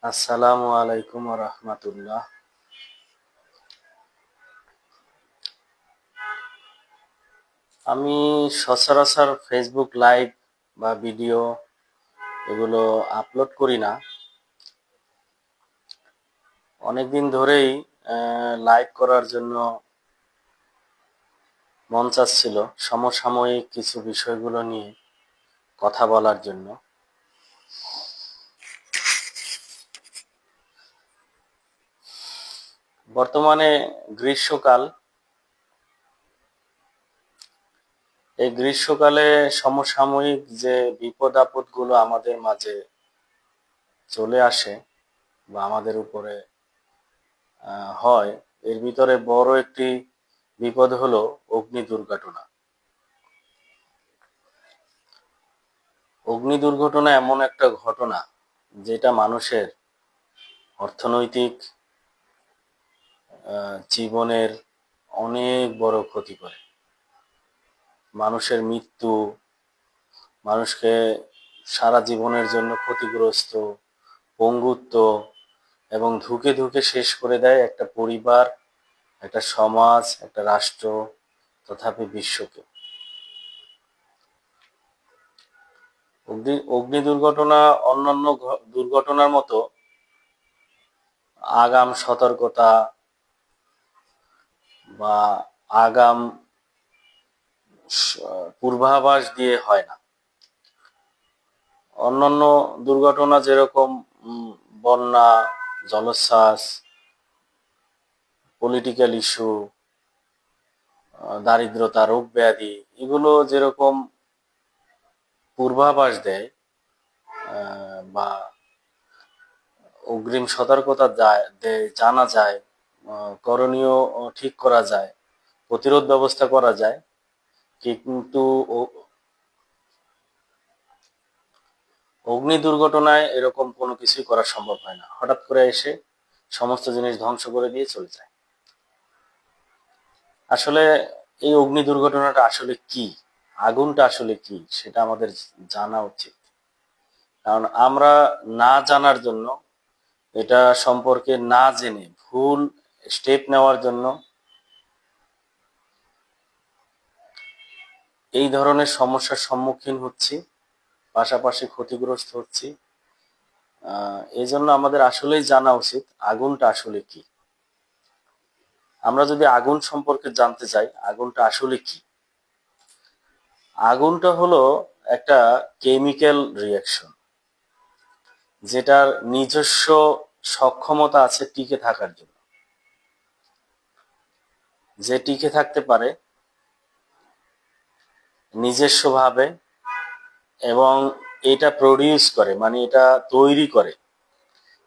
আসসালামু আলাইকুম রহমতুল্লাহ। আমি সচরাচর ফেসবুক লাইভ বা ভিডিও এগুলো আপলোড করি না। অনেকদিন ধরেই লাইভ করার জন্য মন চাচ্ছিল, সমসাময়িক কিছু বিষয়গুলো নিয়ে কথা বলার জন্য। বর্তমানে গ্রীষ্মকাল, এই গ্রীষ্মকালে সমসাময়িক যে বিপদ আপদগুলো আমাদের মাঝে চলে আসে বা আমাদের উপরে হয়, এর ভিতরে বড় একটি বিপদ হলো অগ্নি দুর্ঘটনা। অগ্নি দুর্ঘটনা এমন একটা ঘটনা যেটা মানুষের অর্থনৈতিক জীবনের অনেক বড় ক্ষতি করে। মানুষের মৃত্যু, মানুষকে সারা জীবনের জন্য ক্ষতিগ্রস্ত, পঙ্গুত্ব এবং ধুকে ধুকে শেষ করে দেয় একটা পরিবার, একটা সমাজ, একটা রাষ্ট্র, তথাপি বিশ্বকে। অগ্নি দুর্ঘটনা অন্যান্য দুর্ঘটনার মতো আগাম সতর্কতা বা আগাম পূর্বাভাস দিয়ে হয় না। অন্যান্য দুর্ঘটনা যেরকম বন্যা, জলোচ্ছ্বাস, পলিটিক্যাল ইস্যু, দারিদ্রতা, রোগ ব্যাধি, এগুলো যেরকম পূর্বাভাস দেয় বা অগ্রিম সতর্কতা দেয়, জানা যায়, করণীয় ঠিক করা যায়, প্রতিরোধ ব্যবস্থা করা যায়, কিন্তু অগ্নি দুর্ঘটনায় এরকম কোনো কিছুই করা সম্ভব হয় না। হঠাৎ করে এসে সমস্ত জিনিস ধ্বংস করে দিয়ে চলে যায়। আসলে এই অগ্নি দুর্ঘটনাটা আসলে কি, আগুনটা আসলে কি, সেটা আমাদের জানা উচিত। কারণ আমরা না জানার জন্য, এটা সম্পর্কে না জেনে ভুল স্টেপ নেওয়ার জন্য এই ধরনের সমস্যার সম্মুখীন হচ্ছি, পাশাপাশি ক্ষতিগ্রস্ত হচ্ছি। এই জন্য আমাদের আসলেই জানা উচিত আগুনটা আসলে কি। আমরা যদি আগুন সম্পর্কে জানতে চাই, আগুনটা আসলে কি। আগুনটা হলো একটা কেমিক্যাল রিয়াকশন, যেটার নিজস্ব সক্ষমতা আছে টিকে থাকার জন্য। যে টিকে থাকতে পারে নিজস্বভাবে এবং এটা প্রডিউস করে, মানে এটা তৈরি করে,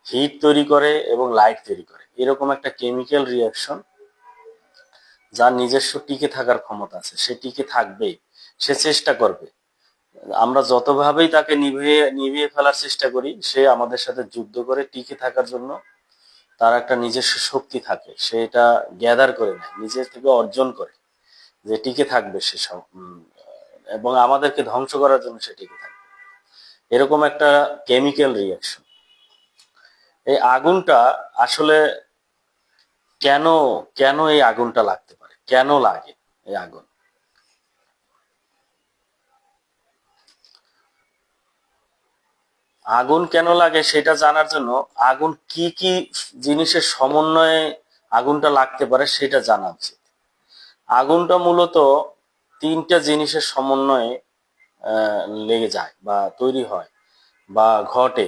হিট তৈরি করে এবং লাইট তৈরি করে, এরকম একটা কেমিক্যাল রিয়াকশন যার নিজস্ব টিকে থাকার ক্ষমতা আছে। সে টিকে থাকবে, সে চেষ্টা করবে। আমরা যতভাবেই তাকে নিভিয়ে নিভিয়ে ফেলার চেষ্টা করি, সে আমাদের সাথে যুদ্ধ করে টিকে থাকার জন্য তার একটা নিজস্ব শক্তি থাকে, সে এটা গ্যাদার করে নেয়, নিজের থেকে অর্জন করে যে টিকে থাকবে সে সব, এবং আমাদেরকে ধ্বংস করার জন্য সে টিকে থাকবে। এরকম একটা কেমিক্যাল রিয়াকশন। এই আগুনটা আসলে কেন কেন এই আগুনটা লাগতে পারে, কেন লাগে এই আগুন? আগুন কেন লাগে সেটা জানার জন্য আগুন কি কি জিনিসের সমন্বয়ে আগুনটা লাগতে পারে সেটা জানা উচিত। আগুনটা মূলত তিনটা জিনিসের সমন্বয়ে লেগে যায় বা তৈরি হয় বা ঘটে।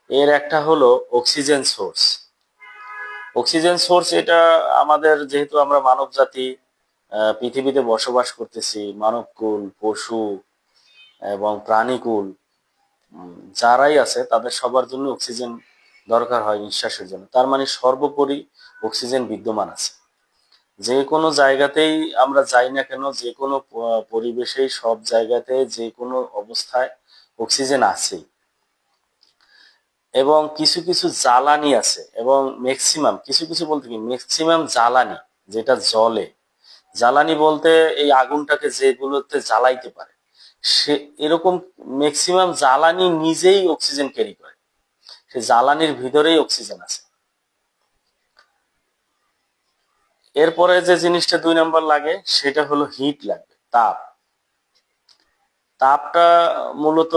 এর একটা হলো অক্সিজেন সোর্স। অক্সিজেন সোর্স এটা আমাদের, যেহেতু আমরা মানব জাতি পৃথিবীতে বসবাস করতেছি, মানবকুল, পশু এবং প্রাণীকুল, যারাই আছে তাদের সবার জন্য অক্সিজেন দরকার হয় নিঃশ্বাসের জন্য। তার মানে সর্বোপরি অক্সিজেন বিদ্যমান আছে। যে কোনো জায়গাতেই আমরা যাই না কেন, যে কোনো পরিবেশেই, সব জায়গাতে, যে কোনো অবস্থায় অক্সিজেন আছে। এবং কিছু কিছু জ্বালানি আছে, এবং ম্যাক্সিমাম, কিছু কিছু বলতে কি ম্যাক্সিমাম জ্বালানি যেটা জ্বলে, জ্বালানি বলতে এই আগুনটাকে যেগুলোতে জ্বালাইতে পারে, সে এরকম ম্যাক্সিমাম জ্বালানি নিজেই অক্সিজেন ক্যারি করে। সেই জ্বালানির ভিতরেই অক্সিজেন আছে। এরপরে যে জিনিসটা 2 নম্বর লাগে সেটা হলো হিট লাগবে, তাপ। তাপটা মূলত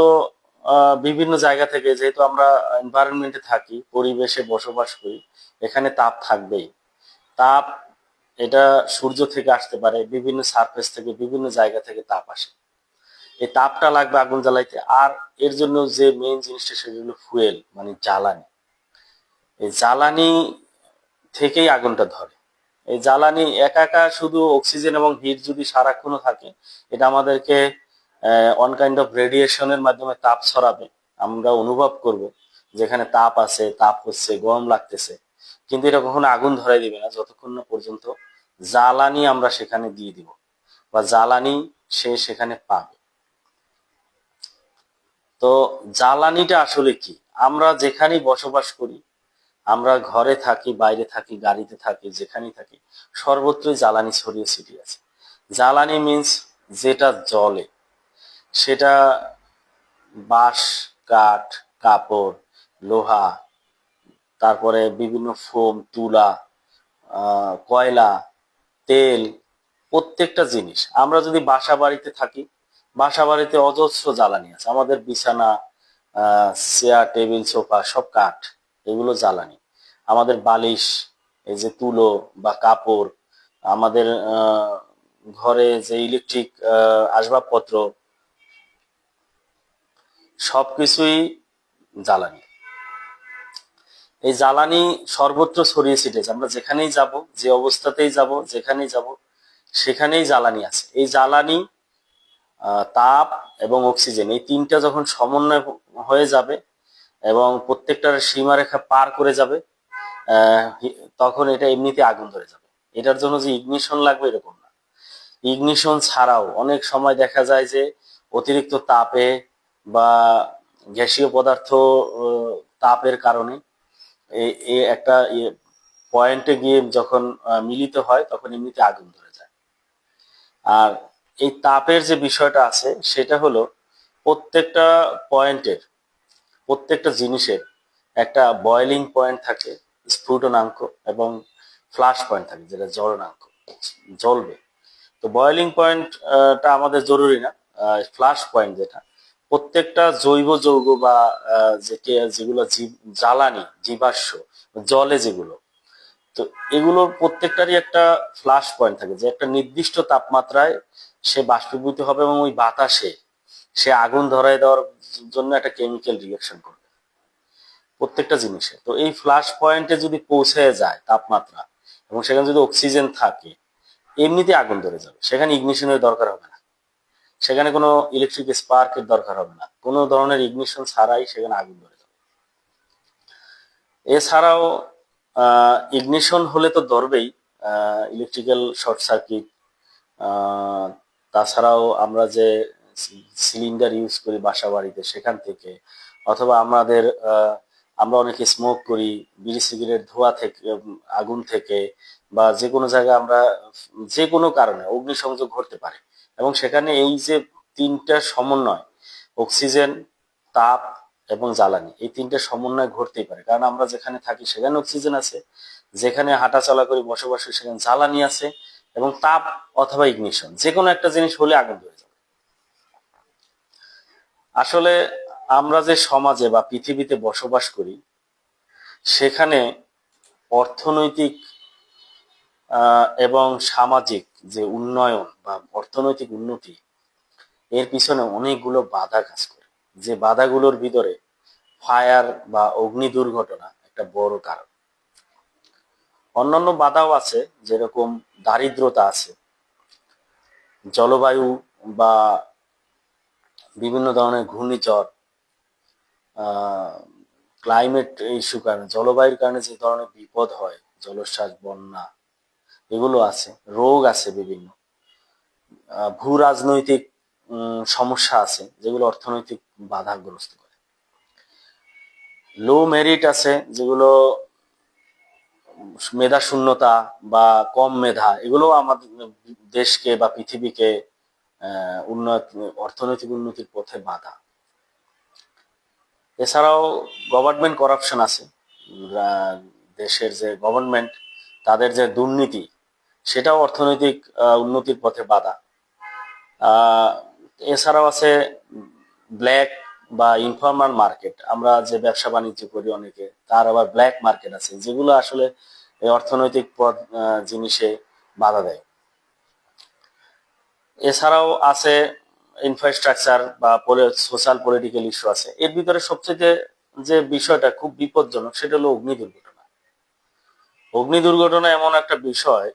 বিভিন্ন জায়গা থেকে, যেহেতু আমরা এনভায়রনমেন্টে থাকি, পরিবেশে বসবাস করি, এখানে তাপ থাকবেই। তাপ এটা সূর্য থেকে আসতে পারে, বিভিন্ন সারফেস থেকে, বিভিন্ন জায়গা থেকে তাপ আসে। এই তাপটা লাগবে আগুন জ্বালাইতে। আর এর জন্য যে মেইন জিনিসটা সেটা হলো ফুয়েল, মানে জ্বালানি। এই জ্বালানি থেকেই আগুনটা ধরে। এই জ্বালানি একা একা শুধু অক্সিজেন এবং হিট যদি সারাক্ষণও থাকে, এটা আমাদেরকে অন কাইন্ড অফ রেডিয়েশনের মাধ্যমে তাপ ছড়াবে। আমরা অনুভব করব যেখানে তাপ আছে, তাপ হচ্ছে, গরম লাগতেছে, কিন্তু এটা কখনো আগুন ধরাই দিবে না যতক্ষণ না পর্যন্ত জ্বালানি আমরা সেখানে দিয়ে দিব বা জ্বালানি সে সেখানে পাবে। তো জ্বালানিটা আসলে কি? আমরা যেখানেই বসবাস করি, আমরা ঘরে থাকি, বাইরে থাকি, গাড়িতে থাকি, যেখানেই থাকি, সর্বত্রই জ্বালানি ছড়িয়ে ছিটিয়ে আছে। জ্বালানি মিন্স যেটা জ্বলে, সেটা বাঁশ, কাঠ, কাপড়, লোহা, তারপরে বিভিন্ন ফোম, তুলা, কয়লা, তেল, প্রত্যেকটা জিনিস। আমরা যদি বাসা বাড়িতে থাকি, বাসা বাড়িতে অজস্র জ্বালানি আছে। আমাদের বিছানা, চেয়ার, টেবিল, সোফা সব কাঠ, এগুলো জ্বালানি। আমাদের বালিশ, এই যে তুলো বা কাপড়, আমাদের ঘরে যে ইলেকট্রিক আসবাবপত্র, সবকিছুই জ্বালানি। এই জ্বালানি সর্বত্র ছড়িয়ে ছিটেছে। আমরা যেখানেই যাব, যে অবস্থাতেই যাব, যেখানেই যাব, সেখানেই জ্বালানি আছে। এই জ্বালানি, তাপ এবং অক্সিজেন, এই তিনটা যখন সমন্বয় হয়ে যাবে এবং প্রত্যেকটার সীমারেখা পার করে যাবে, তখন এটা এমনিতে আগুন ধরে যাবে। এটার জন্য যে ইগনিশন লাগবে এরকম না। ইগনিশন ছাড়াও অনেক সময় দেখা যায় যে অতিরিক্ত তাপে বা গ্যাসীয় পদার্থ তাপের কারণে একটা পয়েন্টে গিয়ে যখন মিলিত হয়, তখন এমনিতে আগুন ধরে যায়। আর এই তাপের যে বিষয়টা আছে সেটা হলো প্রত্যেকটা পয়েন্টের, প্রত্যেকটা জিনিসের একটা বয়েলিং পয়েন্ট থাকে, স্ফুটনাঙ্ক, এবং ফ্লাশ পয়েন্ট থাকে যেটা জ্বলনাঙ্ক, জ্বলবে। তো বয়েলিং পয়েন্টটা আমাদের জরুরি না। ফ্লাশ পয়েন্ট যেটা, প্রত্যেকটা জৈব যৌগ বা যেগুলো জ্বালানি, জীবাশ্ম, জলে যেগুলো, তো এগুলোর প্রত্যেকটারই একটা ফ্লাশ পয়েন্ট থাকে, যে একটা নির্দিষ্ট তাপমাত্রায় সে বাষ্পীভূত হবে এবং ওই বাতাসে সে আগুন ধরায় দেওয়ার জন্য একটা কেমিক্যাল রিঅ্যাকশন করবে প্রত্যেকটা জিনিসে। তো এই ফ্লাশ পয়েন্টে যদি পৌঁছে যায় তাপমাত্রা, এবং সেখানে যদি অক্সিজেন থাকে, এমনিতে আগুন ধরে যাবে। সেখানে ইগনিশনের দরকার হবে না, সেখানে কোনো ইলেকট্রিক স্পার্কের দরকার হবে না, কোনো ধরনের ইগনিশন ছাড়াই সেখানে আগুন ধরে যাবে। এছাড়াও ইগনিশন হলে তো ধরবেই, ইলেকট্রিক্যাল শর্ট সার্কিট, তাছাড়াও আমরা যে সিলিন্ডার ইউজ করি বাসা বাড়িতে, সেখান থেকে, অথবা আমরা অনেকে স্মোক করি, বিড়ি সিগারেট ধোঁয়া থেকে, আগুন থেকে, বা যে কোনো জায়গায় আমরা যে কোনো কারণে অগ্নিসংযোগ ঘটতে পারে। এবং সেখানে এই যে তিনটা সমন্বয়, অক্সিজেন, তাপ এবং জ্বালানি, এই তিনটা সমন্বয় ঘটতেই পারে। কারণ আমরা যেখানে থাকি সেখানে অক্সিজেন আছে, যেখানে হাঁটাচলা করি, বসবাস করি, সেখানে জ্বালানি আছে, এবং তাপ অথবা ইগনিশন, যে কোনো একটা জিনিস হলে আগুন ধরে যাবে। আসলে আমরা যে সমাজে বা পৃথিবীতে বসবাস করি, সেখানে অর্থনৈতিক এবং সামাজিক যে উন্নয়ন বা অর্থনৈতিক উন্নতি, এর পিছনে অনেকগুলো বাধা কাজ করে। যে বাধাগুলোর ভিতরে ফায়ার বা অগ্নি দুর্ঘটনা একটা বড় কারণ। অন্যান্য বাধাও আছে, যেরকম দারিদ্রতা আছে, জলবায়ু বা বিভিন্ন ধরনের ঘূর্ণিঝড়, ক্লাইমেট ইস্যু কারণে, জলবায়ুর কারণে যে ধরনের বিপদ হয়, জলোচ্ছ্বাস, বন্যা, এগুলো আছে। রোগ আছে বিভিন্ন, ভূ রাজনৈতিক সমস্যা আছে, যেগুলো অর্থনৈতিক বাধাগ্রস্ত করে। লো মেরিট আছে, যেগুলো মেধা শূন্যতা বা কম মেধা, এগুলো আমাদের দেশকে বা পৃথিবীকে উন্নত অর্থনৈতিক উন্নতির পথে বাধা। এছাড়াও গভর্নমেন্ট করাপশন আছে। দেশের যে গভর্নমেন্ট, তাদের যে দুর্নীতি, সেটাও অর্থনৈতিক উন্নতির পথে বাধা। আহ, এছাড়াও আছে ব্ল্যাক বা ইনফর্মাল মার্কেট। আমরা যে ব্যবসা বাণিজ্য করি অনেকে, তার আবার ব্ল্যাক মার্কেট আছে, যেগুলো আসলে এই অর্থনৈতিক পথ জিনিসে বাধা দেয়। এছাড়াও আছে ইনফ্রাস্ট্রাকচার বা সোশ্যাল পলিটিক্যাল ইস্যু আছে। এর ভিতরে সবচেয়ে যে বিষয়টা খুব বিপজ্জনক, সেটা হলো অগ্নি দুর্ঘটনা। অগ্নি দুর্ঘটনা এমন একটা বিষয়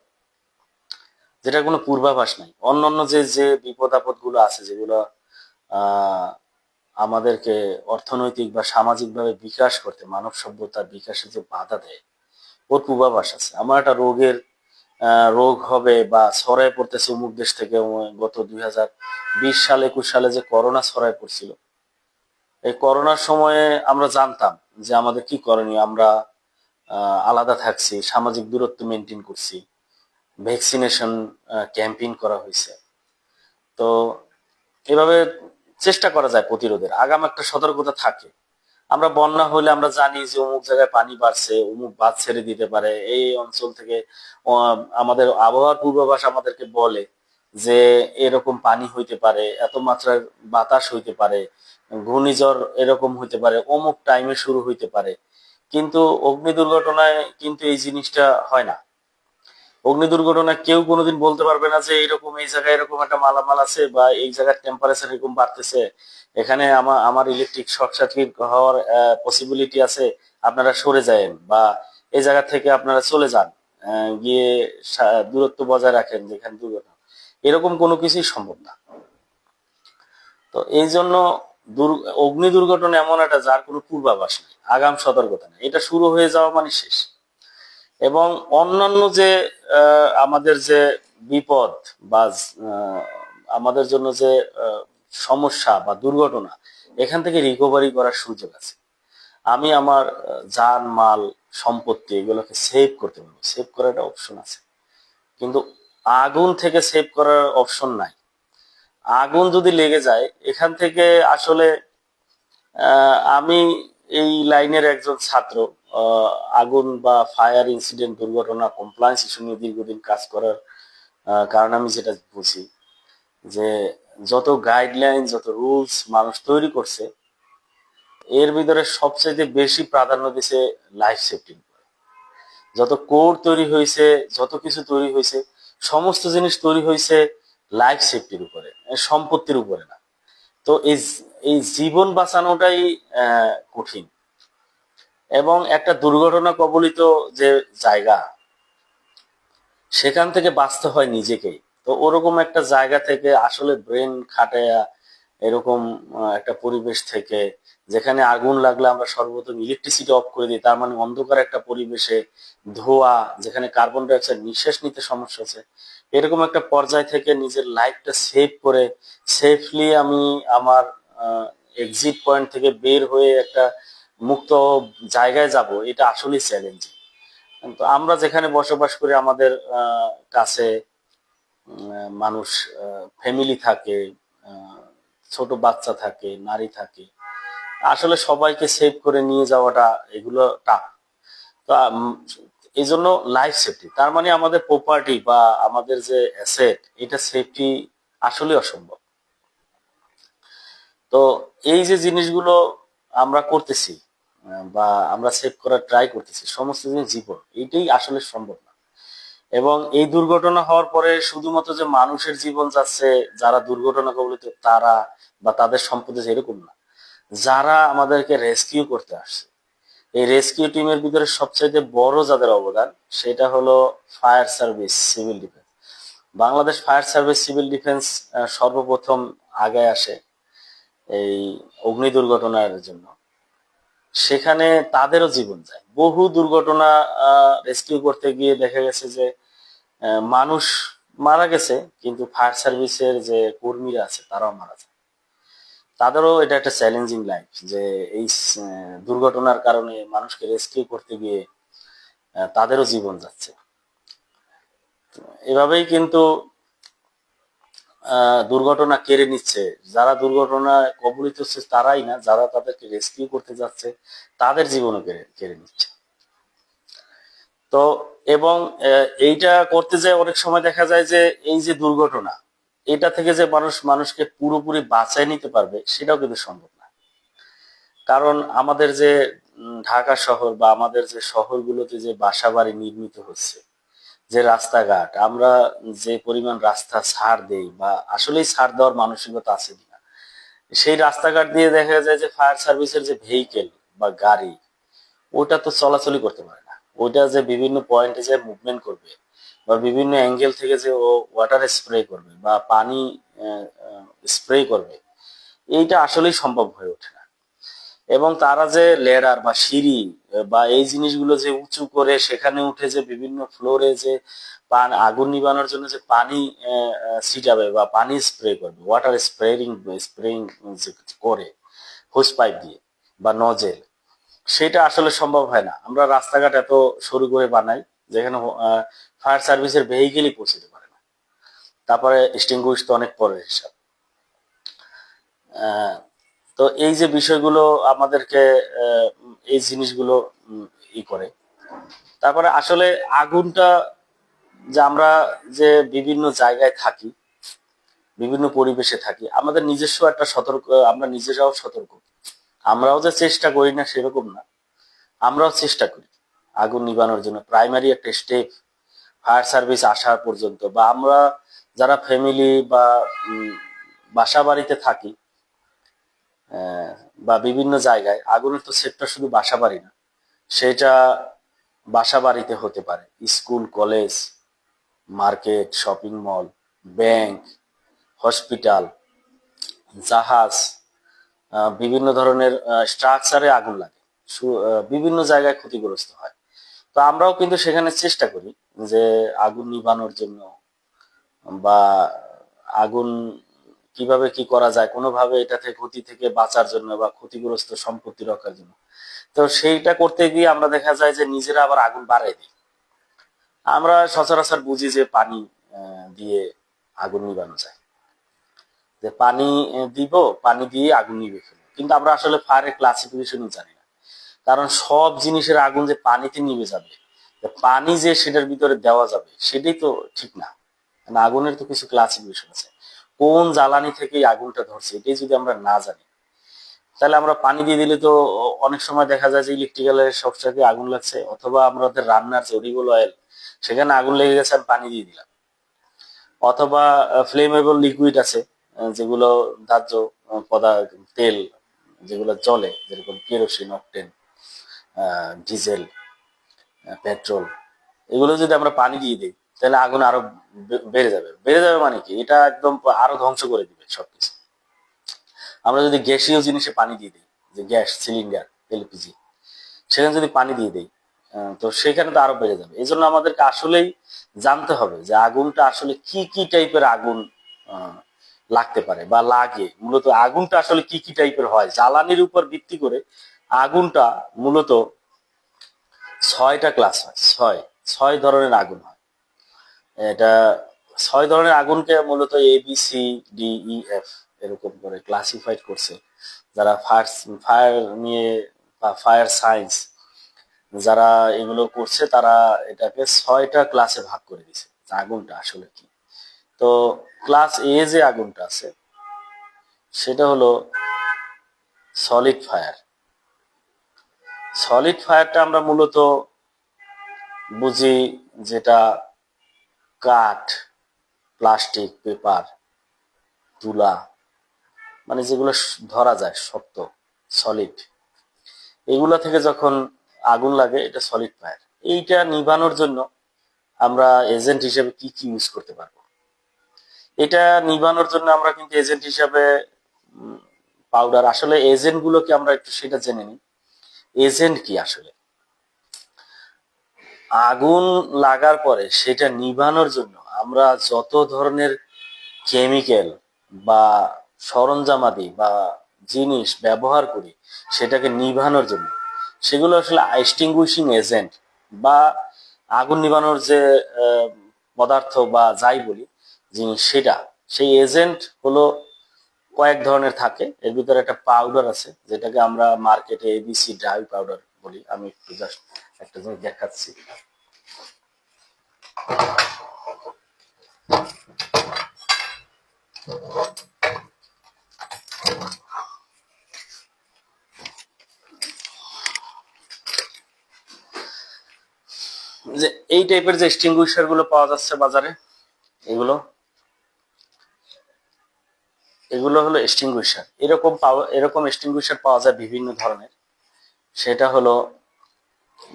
যেটা কোনো পূর্বাভাস নাই। অন্যান্য যে যে বিপদ আপদ গুলো আছে, যেগুলো আহ আমাদেরকে অর্থনৈতিক বা সামাজিক ভাবে বিকাশ করতে, মানব সভ্যতার বিকাশে যে বাধা দেয়, ওর পূর্বাভাস আছে। আমার একটা রোগ হবে বা ছড়ায় পড়তেছে অমুক দেশ থেকে। গত 2020 সাল 21 সালে যে করোনা ছড়ায় পড়ছিল, এই করোনার সময়ে আমরা জানতাম যে আমাদের কি করণীয়। আমরা আলাদা থাকছি, সামাজিক দূরত্ব মেনটেন করছি, ভ্যাকসিনেশন ক্যাম্পেইন করা হয়েছে। তো এভাবে চেষ্টা করা যায় প্রতিরোধের, আগাম একটা সতর্কতা থাকে। আমরা বন্যা হলে আমরা জানি যে অমুক জায়গায় পানি বাড়ছে, অমুক বাঁধ ছেড়ে দিতে পারে, এই অঞ্চল থেকে আমাদের আবহাওয়ার পূর্বাভাস আমাদেরকে বলে যে এরকম পানি হইতে পারে, এত মাত্রার বাতাস হইতে পারে, ঘূর্ণিঝড় এরকম হইতে পারে, অমুক টাইমে শুরু হইতে পারে। কিন্তু অগ্নি দুর্ঘটনায় কিন্তু এই জিনিসটা হয় না। অগ্নি দুর্ঘটনা কেউ কোনোদিন বলতে পারবে না যে এইরকম এই জায়গায় এরকম একটা মালামাল আছে, বা এই জায়গার টেম্পারেচার এরকম বাড়তেছে, এখানে আমার ইলেকট্রিক শর্ট সার্কিট হওয়ার পসিবিলিটি আছে, আপনারা সরে যায়েন, বা এই জায়গা থেকে আপনারা চলে যান, গিয়ে দূরত্ব বজায় রাখেন যেখানে দুর্ঘটনা। এরকম কোনো কিছুই সম্ভব না। তো এই জন্য অগ্নি দুর্ঘটনা এমন একটা যার কোনো পূর্বাভাস নেই, আগাম সতর্কতা নেই, এটা শুরু হয়ে যাওয়া মানে শেষ। এবং অন্যান্য যে আমাদের যে বিপদ বা আমাদের জন্য যে সমস্যা বা দুর্ঘটনা, এখান থেকে রিকভারি করার সুযোগ আছে। আমি আমার জান মাল সম্পত্তি এগুলোকে সেভ করতে পারবো, সেভ করার একটা অপশন আছে। কিন্তু আগুন থেকে সেভ করার অপশন নাই। আগুন যদি লেগে যায়, এখান থেকে আসলে আমি এই লাইনের একজন ছাত্র। আহ, আগুন বা ফায়ার ইনসিডেন্ট, দুর্ঘটনা কমপ্লায়েন্স ইস্যু নিয়ে দীর্ঘদিন কাজ করার কারণে আমি যেটা বুঝি যে যত গাইডলাইন, যত রুলস মানুষ তৈরি করছে, এর ভিতরে সবচেয়ে বেশি প্রাধান্য দিছে লাইফ সেফটি। যত কোড তৈরি হয়েছে, যত কিছু তৈরি হয়েছে, সমস্ত জিনিস তৈরি হয়েছে লাইফ সেফটির উপরে, সম্পত্তির উপরে না। তো এই জীবন বাঁচানোটাই কঠিন। এবং একটা দুর্ঘটনা কবলিত যে জায়গা, সেখান থেকে বাঁচতে হয় নিজেকেই। তো ওরকম একটা জায়গা থেকে আসলে ব্রেন খাটায়া, এরকম একটা পরিবেশ থেকে, যেখানে আগুন লাগলে আমরা সর্বপ্রথম ইলেকট্রিসিটি অফ করে দিই, তার মানে অন্ধকার একটা পরিবেশে, ধোঁয়া, যেখানে কার্বন ডাই অক্সাইড নিঃশ্বাস নিতে সমস্যা আছে, এরকম একটা পর্যায় থেকে নিজের লাইফটা সেভ করে সেফলি আমি আমার এক্সিট পয়েন্ট থেকে বের হয়ে একটা মুক্ত জায়গায় যাব, এটা আসলে চ্যালেঞ্জিং। তো আমরা যেখানে বসবাস করি, আমাদের কাছে মানুষ, ফ্যামিলি থাকে, আহ, ছোট বাচ্চা থাকে, নারী থাকে, আসলে সবাইকে সেভ করে নিয়ে যাওয়াটা, এগুলো টাফ। তো এই জন্য লাইফ সেফটি, তার মানে আমাদের প্রপার্টি বা আমাদের যে অ্যাসেট, এটা সেফটি আসলে অসম্ভব। তো এই যে জিনিসগুলো আমরা করতেছি, বা আমরা সেভ করার ট্রাই করতেছি, সমস্ত জিনিস জীবন, এইটাই আসলে সম্ভব না। এবং এই দুর্ঘটনা হওয়ার পরে শুধুমাত্র যে মানুষের জীবন যাচ্ছে, যারা দুর্ঘটনা কবলিত তারা বা তাদের সম্পত্তি, এরকম না। যারা আমাদেরকে রেস্কিউ করতে আসছে, এই রেস্কিউ টিমের ভিতরে সবচাইতে বড় যাদের অবদান, সেটা হলো fire service, civil defence. Bangladesh fire service, civil defence সর্বপ্রথম আগে আসে এই অগ্নি দুর্ঘটনার জন্য। সেখানে তাদেরও জীবন যায়। বহু দুর্ঘটনা রেস্কিউ করতে গিয়ে দেখা গেছে যে মানুষ মারা গেছে, কিন্তু ফায়ার সার্ভিসের যে কর্মীরা আছে তারাও মারা যায়। তাদেরও এটা একটা চ্যালেঞ্জিং লাইফ, যে এই দুর্ঘটনার কারণে মানুষকে রেস্কিউ করতে গিয়ে তাদেরও জীবন যাচ্ছে। এভাবেই কিন্তু দুর্ঘটনা কেড়ে নিচ্ছে, যারা দুর্ঘটনায় কবলিত হচ্ছে তারাই না, যারা তাদেরকে রেস্কিউ করতে যাচ্ছে তাদের জীবনও কেড়ে কেড়ে নিচ্ছে। তো এবং এইটা করতে যায় অনেক সময় দেখা যায় যে এই যে দুর্ঘটনা, এটা থেকে যে মানুষকে পুরোপুরি বাঁচায় নিতে পারবে সেটাও কিন্তু সম্ভব না। কারণ আমাদের যে ঢাকা শহর বা আমাদের যে শহরগুলোতে যে বাসাবাড়ি নির্মিত হচ্ছে, যে রাস্তাঘাট, আমরা যে পরিমাণ রাস্তা ছাড় দেই বা আসলেই ছাড় দেওয়ার মানসিকতা আছে কিনা, সেই রাস্তাঘাট দিয়ে দেখা যায় যে ফায়ার সার্ভিসের যে ভেহিকেল বা গাড়ি, ওটা তো চলাচলই করতে পারে না। ওইটা যে বিভিন্ন পয়েন্টে যে মুভমেন্ট করবে বা বিভিন্ন অ্যাঙ্গেল থেকে যে ও ওয়াটার স্প্রে করবে বা পানি স্প্রে করবে, এইটা আসলেই সম্ভব হয়ে ওঠে না। এবং তারা যে লেডার বা সিঁড়ি বা এই জিনিসগুলো যে উঁচু করে সেখানে উঠে যে বিভিন্ন ফ্লোরে যে আগুন নিবানোর জন্য যে পানি ছিটাবে বা পানি স্প্রে করবে, ওয়াটার স্প্রেইং যে করে হোস পাইপ দিয়ে বা নজেল, সেটা আসলে সম্ভব হয় না। আমরা রাস্তাঘাট এত সরু করে বানাই যেখানে ফায়ার সার্ভিসের ভেহিকেলই পৌঁছতে পারে না। তারপরে এক্সটিংগুইশ তো অনেক পরের হিসাব। আহ, তো এই যে বিষয়গুলো আমাদেরকে এই জিনিসগুলো ই করে। তারপরে আসলে আগুনটা, যে আমরা যে বিভিন্ন জায়গায় থাকি, বিভিন্ন পরিবেশে থাকি, আমাদের নিজস্ব একটা সতর্ক, আমরা নিজেরাও সতর্ক। আমরাও যে চেষ্টা করি না সেরকম না, আমরাও চেষ্টা করি আগুন নিবানোর জন্য। প্রাইমারি একটা স্টেপ ফায়ার সার্ভিস আসা পর্যন্ত, বা আমরা যারা ফ্যামিলি বা বাসা বাড়িতে থাকি, বা বিভিন্ন জায়গায়, আগুনের তো সেক্টর শুধু বাসা বাড়ি না, সেটা বাসা বাড়িতে হতে পারে, school, college, market, shopping mall, bank, hospital, জাহাজ, বিভিন্ন ধরনের স্ট্রাকচারে আগুন লাগে, বিভিন্ন জায়গায় ক্ষতিগ্রস্ত হয়। তো আমরাও কিন্তু সেখানে চেষ্টা করি যে আগুন নিভানোর জন্য, বা আগুন কিভাবে কি করা যায় কোনোভাবে এটা থেকে ক্ষতি থেকে বাঁচার জন্য বা ক্ষতিগ্রস্ত সম্পত্তি রক্ষার জন্য। তো সেইটা করতে গিয়ে আমরা দেখা যায় যে নিজেরা আবার আগুন বাড়াই দিই। আমরা সচরাচর বুঝি যে পানি দিয়ে আগুন নিভানো যায়, যে পানি দিব, পানি দিয়ে আগুন নিভে ফেলবো, কিন্তু আমরা আসলে ফায়ারের ক্লাসিফিকেশনই জানি না। কারণ সব জিনিসের আগুন যে পানিতে নিভে যাবে, পানি যে সেটার ভিতরে দেওয়া যাবে, সেটাই তো ঠিক না। কারণ আগুনের তো কিছু ক্লাসিফিকেশন আছে, কোন জ্বালানি থেকে এই আগুনটা ধরছে এটাই যদি আমরা না জানি, তাহলে আমরা পানি দিয়ে দিলে তো অনেক সময় দেখা যায় যে ইলেকট্রিক্যালের শর্ট সার্কিটে আগুন লাগছে, অথবা আমাদের রান্নার যে অলিভ অয়েল সেখানে আগুন লেগে গেছে, আমি পানি দিয়ে দিলাম। অথবা ফ্লেমেবল লিকুইড আছে, যেগুলো দাহ্য পদার্থ, তেল যেগুলো জ্বলে, যেরকম কেরোসিন, অকটেন, ডিজেল, পেট্রোল, এগুলো যদি আমরা পানি দিয়ে দিই তাহলে আগুন আরো বেড়ে যাবে। বেড়ে যাবে মানে কি, এটা একদম আরো ধ্বংস করে দিবে সবকিছু। আমরা যদি গ্যাসীয় জিনিসে পানি দিয়ে দিই, যে গ্যাস সিলিন্ডার, এলপিজি, সেখানে যদি পানি দিয়ে দিই, তো সেখানে তো আরো বেড়ে যাবে। এই জন্য আমাদেরকে আসলেই জানতে হবে যে আগুনটা আসলে কি কি টাইপের আগুন আহ, লাগতে পারে বা লাগে। মূলত আগুনটা আসলে কি কি টাইপের হয়, জ্বালানির উপর ভিত্তি করে আগুনটা মূলত 6টা ক্লাস হয়। ছয় ধরনের আগুন হয়। এটা 6 ধরনের আগুনকে মূলত ABCDEF এরকম করে ক্লাসিফাইড করছে যারা ফায়ার নিয়ে বা ফায়ার সায়েন্স যারা এগুলো করছে, তারা এটাকে 6টা ক্লাসে ভাগ করে দিছে আগুনটা আসলে কি। তো ক্লাস এ যে আগুনটা আছে সেটা হলো সলিড ফায়ার। সলিড ফায়ারটা আমরা মূলত বুঝি যেটা কাঠ, প্লাস্টিক, পেপার, তুলা, মানে যেগুলো ধরা যায় শক্ত, সলিড, এগুলা থেকে যখন আগুন লাগে এটা সলিড ফায়ার। এইটা নিভানোর জন্য আমরা এজেন্ট হিসেবে কি কি ইউজ করতে পারবো, এটা নিভানোর জন্য আমরা কিন্তু এজেন্ট হিসাবে পাউডার, আসলে এজেন্ট গুলো কি আমরা একটু সেটা জেনে নিই। এজেন্ট কি আসলে, আগুন লাগার পরে সেটা নিভানোর জন্য আমরা যত ধরনের কেমিক্যাল বা সরঞ্জামাদি বা জিনিস ব্যবহার করি সেটাকে নিভানোর জন্য, সেগুলো আসলে এক্সটিংগুইশিং এজেন্ট বা আগুন নিভানোর যে পদার্থ বা যাই বলি জিনিস, সেই এজেন্ট হলো কয়েক ধরনের থাকে, এর ভিতরে একটা পাউডার আছে যেটাকে আমরা মার্কেটে এবিসি ড্রাই পাউডার বলি। আমি একটু জাস্ট একটা জিনিস দেখাচ্ছি। যে এই টাইপের যে এক্সটিংগুইশার গুলো পাওয়া যাচ্ছে বাজারে, এগুলো এগুলো হলো এক্সটিংগুইশার। এরকম এক্সটিংগুইশার পাওয়া যায় বিভিন্ন ধরনের। সেটা হলো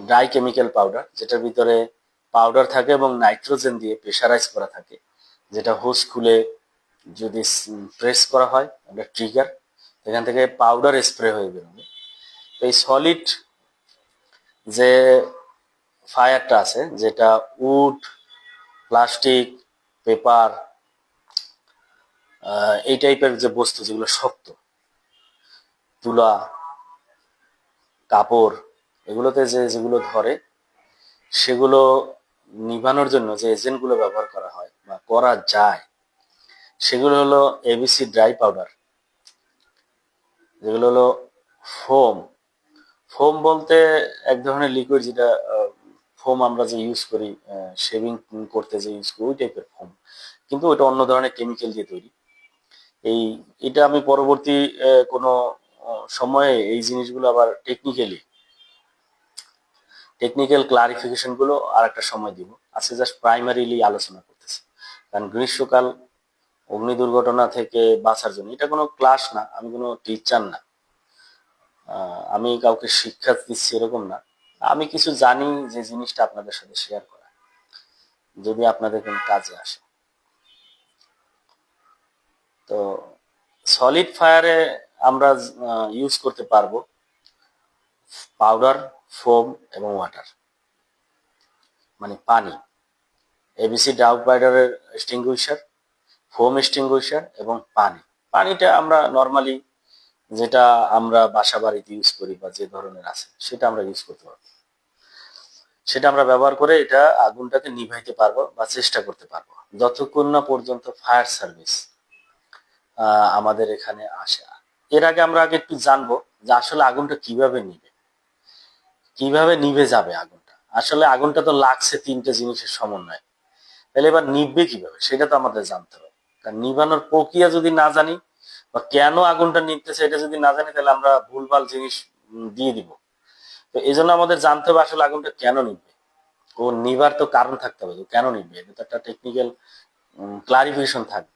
ড্রাই কেমিক্যাল পাউডার, যেটার ভিতরে পাউডার থাকে এবং নাইট্রোজেন দিয়ে প্রেসারাইজ করা থাকে, যেটা হোস খুলে যদি প্রেস করা হয় একটা ট্রিগার, এখান থেকে পাউডার স্প্রে হয়ে বেরোবে। তো এই সলিড যে ফায়ারটা আছে, যেটা উড, প্লাস্টিক, পেপার, এই টাইপের যে বস্তু যেগুলো শক্ত, তুলা, কাপড়, এগুলোতে যেগুলো ধরে, সেগুলো নিভানোর জন্য যে এজেন্টগুলো ব্যবহার করা হয় বা করা যায়, সেগুলো হলো এবিসি ড্রাই পাউডার, যেগুলো হলো ফোম। ফোম বলতে এক ধরনের লিকুইড, যেটা ফোম আমরা যে ইউজ করি শেভিং করতে যে ইউজ করি, ওই টাইপের ফোম, কিন্তু ওইটা অন্য ধরনের কেমিক্যাল দিয়ে তৈরি। এটা আমি পরবর্তী কোনো সময়ে এই জিনিসগুলো আবার টেকনিক্যাল ক্লারিফিকেশন গুলো আর একটা সময় দিব। আজকে জাস্ট প্রাইমারিলি আলোচনা করতেছি, কারণ গ্রীষ্মকাল অগ্নি দুর্ঘটনা থেকে বাঁচার জন্য, এটা কোনো ক্লাস না, আমি কোনো টিচার না, আমি কাউকে শিক্ষা দিচ্ছি এরকম না, আমি কিছু জানি যে জিনিসটা আপনাদের সাথে শেয়ার করা, যদি আপনাদের কোনো কাজে আসে। তো সলিড ফায়ারে আমরা ইউজ করতে পারবো পাউডার, ফোম এবং ওয়াটার, মানে পানি। এবিসি ডাউ পাউডারের এক্সটিংগুইশার, ফোম এক্সটিংগুইশার এবং পানি। পানিটা আমরা নর্মালি যেটা আমরা বাসা বাড়িতে ইউজ করি বা যে ধরনের আছে, সেটা আমরা ইউজ করতে পারবো। সেটা আমরা ব্যবহার করে এটা আগুনটাকে নিভাইতে পারবো বা চেষ্টা করতে পারবো, যতক্ষণ না পর্যন্ত ফায়ার সার্ভিস আমাদের এখানে আসে। এর আগে আমরা একটু জানবো যে আসলে আগুনটা কিভাবে নিভে যাবে আগুনটা। আসলে আগুনটা তো লাগছে তিনটে জিনিসের সমন্বয়ে, তাহলে এবার নিভবে কিভাবে সেটা তো আমাদের জানতে হবে। কারণ নিভানোর প্রক্রিয়া যদি না জানি বা কেন আগুনটা নিভতেছে এটা যদি না জানি, তাহলে আমরা ভুলভাল জিনিস দিয়ে দিব। তো এই জন্য আমাদের জানতে হবে আসলে আগুনটা কেন নিভবে, ও নিভার তো কারণ থাকতে হবে, কেন নিভবে, এটা তো একটা টেকনিক্যাল ক্লারিফিকেশন থাকবে।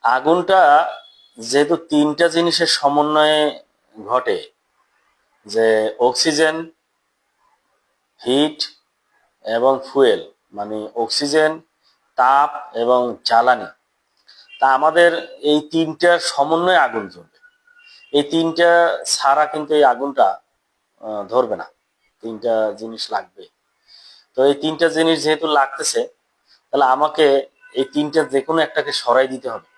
আগুনটা যেহেতু তিনটা জিনিসের সমন্বয়ে ঘটে, যে অক্সিজেন, হিট এবং ফুয়েল, মানে অক্সিজেন, তাপ এবং জ্বালানি, তা আমাদের এই তিনটার সমন্বয়ে আগুন জ্বলবে। এই তিনটা ছাড়া কিন্তু এই আগুনটা ধরবে না, তিনটা জিনিস লাগবে। তো এই তিনটা জিনিস যেহেতু লাগতেছে, তাহলে আমাকে এই তিনটা যে কোনো একটাকে সরাই দিতে হবে।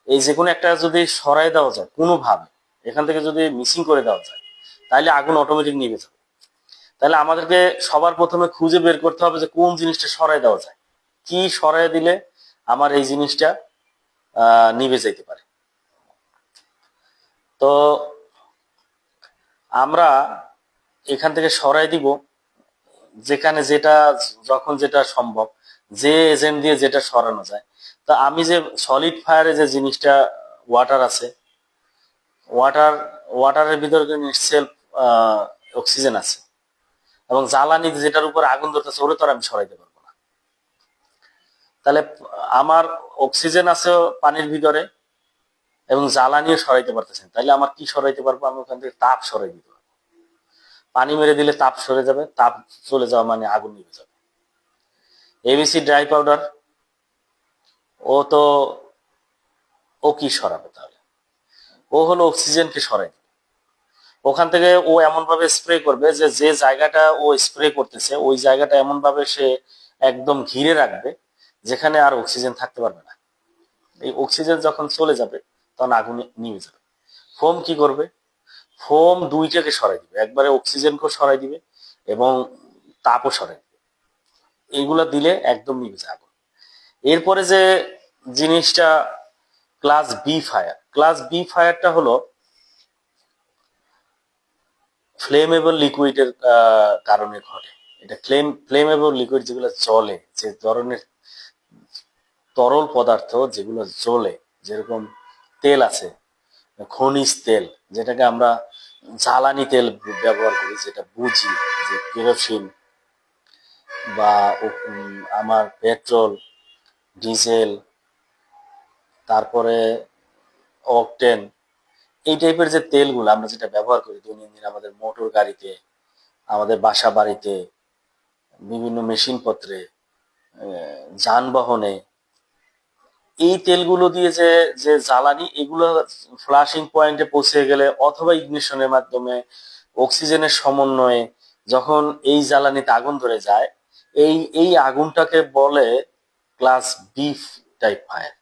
এই যে কোনো একটা যদি সরাই দেওয়া যায় কোনোভাবে, এখান থেকে যদি মিসিং করে দেওয়া যায়, তাহলে আগুন অটোমেটিক নিভে যাবে। তাহলে আমাদেরকে সবার প্রথমে খুঁজে বের করতে হবে যে কোন জিনিসটা সরাই দেওয়া যায়, কি সরাই দিলে আমার এই জিনিসটা নিভে যেতে পারে। তো আমরা এখান থেকে সরাই দিব যেখানে যেটা, যখন যেটা সম্ভব, যে এজেন্ট দিয়ে যেটা সরানো যায়। তা আমি যে সলিড ফায়ারে যে জিনিসটা, ওয়াটার আছে, ওয়াটারের ভিতরে সেলফ অক্সিজেন আছে, এবং জ্বালানি যেটার উপর আগুন ধরতেছে ওটা তো আর আমি সরাইতে পারবো না। তাহলে আমার অক্সিজেন আছে পানির ভিতরে এবং জ্বালানিও সরাইতে পারতেছেন, তাইলে আমার কি সরাইতে পারবো, আমি ওখান থেকে তাপ সরাই দিতে পারবো। পানি মেরে দিলে তাপ সরে যাবে, তাপ চলে যাওয়া মানে আগুন নিভে যাবে। এবিসি ড্রাই পাউডার, ও তো ও কি সরাবে, তাহলে ও হলো অক্সিজেনকে সরাই দিবে। ওখান থেকে ও এমন ভাবে স্প্রে করবে যে যে জায়গাটা ও স্প্রে করতেছে ওই জায়গাটা এমন ভাবে সে একদম ঘিরে রাখবে যেখানে আর অক্সিজেন থাকতে পারবে না। এই অক্সিজেন যখন চলে যাবে তখন আগুন নিভে যাবে। ফোম কি করবে, ফোম দুইটাকে সরাই দিবে, একবারে অক্সিজেনকেও সরাই দিবে এবং তাপও সরাই দিবে। এইগুলা দিলে একদম নিভে যায় আগুন। এরপরে যে জিনিসটা class B fire, class B ফায়ারটা হলো ফ্লেমেবল লিকুইডের কারণে ঘটে। এটা ফ্লেমেবল লিকুইড যেগুলো জ্বলে, যে ধরনের তরল পদার্থ যেগুলো জ্বলে, যেরকম তেল আছে, খনিজ তেল, যেটাকে আমরা জ্বালানি তেল ব্যবহার করি, যেটা বুঝি, যে কেরোসিন বা আমার পেট্রোল, ডিজেল, তারপরে অকটেন, এই টাইপের যে তেলগুলো আমরা যেটা ব্যবহার করি দৈনন্দিন আমাদের মোটর গাড়িতে, আমাদের বাসা বাড়িতে, বিভিন্ন মেশিন পত্রে, যানবাহনে, এই তেলগুলো দিয়ে যে যে জ্বালানি, এগুলো ফ্লাশিং পয়েন্টে পৌঁছে গেলে অথবা ইগনিশনের মাধ্যমে অক্সিজেনের সমন্বয়ে যখন এই জ্বালানিতে আগুন ধরে যায়, এই আগুনটাকে বলে ক্লাস বি টাইপ ফায়ার।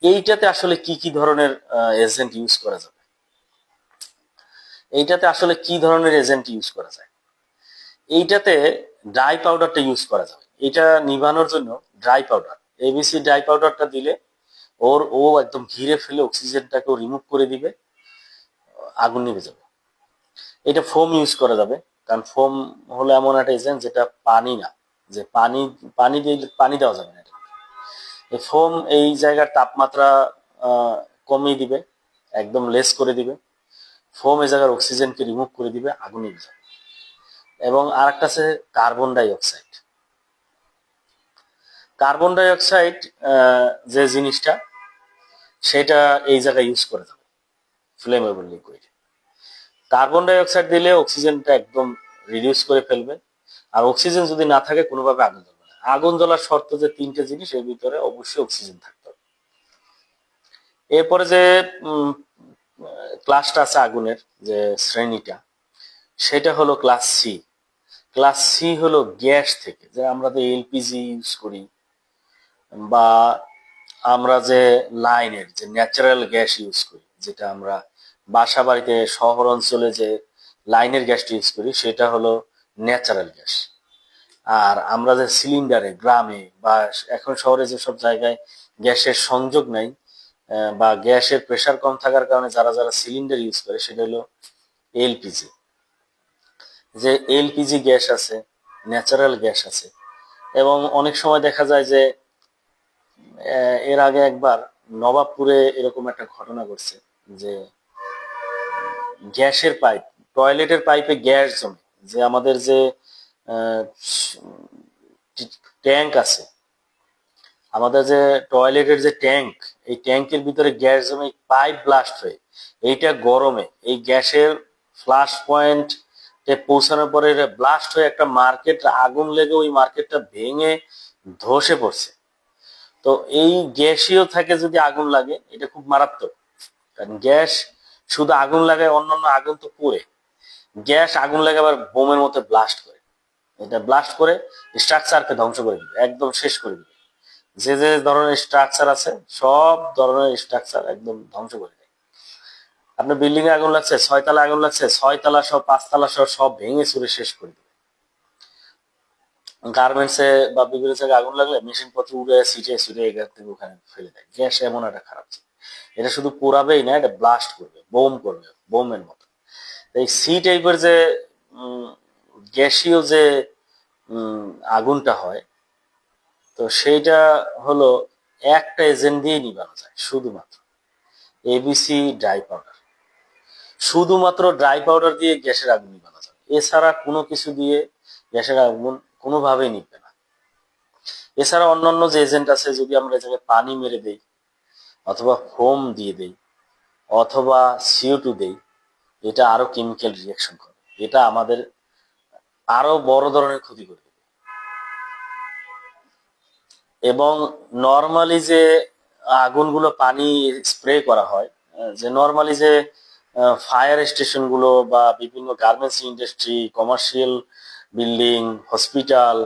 এইটাতে আসলে কি কি ধরনের এজেন্ট ইউজ করা যাবে, এইটাতে আসলে কি ধরনের এজেন্ট ইউজ করা যায়? এইটাতে ড্রাই পাউডারটা ইউজ করা যাবে। এটা নিভানোর জন্য ড্রাই পাউডার, এবিসি ড্রাই পাউডারটা দিলে ও একদম ঘিরে ফেলে অক্সিজেনটাকে রিমুভ করে দিবে, আগুন নিভে যাবে। এটা ফোম ইউজ করা যাবে, কারণ ফোম হলো এমন একটা এজেন্ট যেটা পানি না, যে পানি দিয়ে পানি দেওয়া যাবে না। এই ফোম এই জায়গার তাপমাত্রা কমিয়ে দিবে, একদম লেস করে দিবে। ফোম এই জায়গার অক্সিজেনকে রিমুভ করে দিবে, আগুন নিভে যাবে। এবং আর একটা আছে carbon die oxide. Carbon die oxide যে জিনিসটা, সেটা এই জায়গায় ইউজ করা যাবে flammable liquid. Carbon die oxide দিলে অক্সিজেনটা একদম রিডিউস করে ফেলবে, আর অক্সিজেন যদি না থাকে কোনোভাবে আগুন জ্বলবে না। আগুন জ্বলার শর্ত যে তিনটে জিনিস, এর ভিতরে অবশ্যই অক্সিজেন থাকতে হবে। এরপরে যে ক্লাসটা আছে আগুনের, যে শ্রেণীটা, সেটা হলো ক্লাস সি। ক্লাস সি হলো গ্যাস থেকে, যে আমরা তো এলপিজি ইউজ করি, বা আমরা যে লাইনের যে ন্যাচারাল গ্যাস ইউজ করি, যেটা আমরা বাসা বাড়িতে শহর অঞ্চলে যে লাইনের গ্যাসটা ইউজ করি, সেটা হলো ন্যাচারাল গ্যাস। আর আমরা যে সিলিন্ডারে গ্রামে বা এখন শহরে যেসব জায়গায় গ্যাসের সংযোগ নাই, বা গ্যাসের প্রেসার কম থাকার কারণে যারা যারা সিলিন্ডার ইউজ করে, সেটা হলো এলপিজি। যে এলপিজি গ্যাস আছে, ন্যাচারাল গ্যাস আছে। এবং অনেক সময় দেখা যায় যে এর আগে একবার নবাবপুরে এরকম একটা ঘটনা ঘটছে, যে গ্যাসের পাইপ, টয়লেটের পাইপে গ্যাস জমে, যে আমাদের যে ট্যাঙ্ক আছে, আমাদের যে টয়লেটের যে ট্যাঙ্ক, এই ট্যাঙ্কের ভিতরে গ্যাস জমে পাইপ ব্লাস্ট হয়ে, এইটা গরমে এই গ্যাসের ফ্লাশ পয়েন্ট পৌঁছানোর পরে ব্লাস্ট হয়ে একটা মার্কেট আগুন লেগে ওই মার্কেটটা ভেঙে ধসে পড়ছে। তো এই গ্যাসীয় থেকে যদি আগুন লাগে, এটা খুব মারাত্মক। কারণ গ্যাস শুধু আগুন লাগায়, অন্যান্য আগুন তো পুড়ে, গ্যাস আগুন লাগে আবার বোমের মতো ব্লাস্ট করে। এটা ব্লাস্ট করে স্ট্রাকচারকে ধ্বংস করে দিবে, একদম শেষ করে দিবে। যে যে ধরনের স্ট্রাকচার আছে, সব ধরনের স্ট্রাকচার একদম ধ্বংস করে দেয়। আপনার বিল্ডিং এ আগুন লাগছে, 6 তলা আগুন লাগছে, 6 তলা সহ 5 তলা সহ সব ভেঙে চুরে শেষ করে দিবে। গার্মেন্টসে বা বিভিন্ন জায়গায় আগুন লাগলে মেশিন পত্র উড়ে ছিটিয়ে ছিটিয়ে এখান থেকে ওখানে ফেলে দেয়। গ্যাস এমন একটা খারাপ জিনিস, এটা শুধু পোড়াবেই না, এটা ব্লাস্ট করবে, বোম করবে, বোমের মতো। এই সি টাইপের যে গ্যাসীয় যে আগুনটা হয়, তো সেইটা হলো একটা এজেন্ট দিয়ে নিবানো যায়, শুধুমাত্র এবিসি ড্রাই পাউডার। শুধুমাত্র ড্রাই পাউডার দিয়ে গ্যাসের আগুন নিবানো যায়, এছাড়া কোনো কিছু দিয়ে গ্যাসের আগুন কোনোভাবেই নিবে না। এছাড়া অন্যান্য যে এজেন্ট আছে, যদি আমরা এটাকে পানি মেরে দেই, অথবা ফোম দিয়ে দেই, অথবা CO2 দেই, এটা আরো কেমিক্যাল রিয়াকশন করে, এটা আমাদের আরো বড় ধরনের ক্ষতি করে দেবে। এবং নর্মালি যে আগুনগুলো পানি স্প্রে করা হয়, যে নর্মালি যে ফায়ার স্টেশন গুলো বা বিভিন্ন garments industry, commercial building, hospital,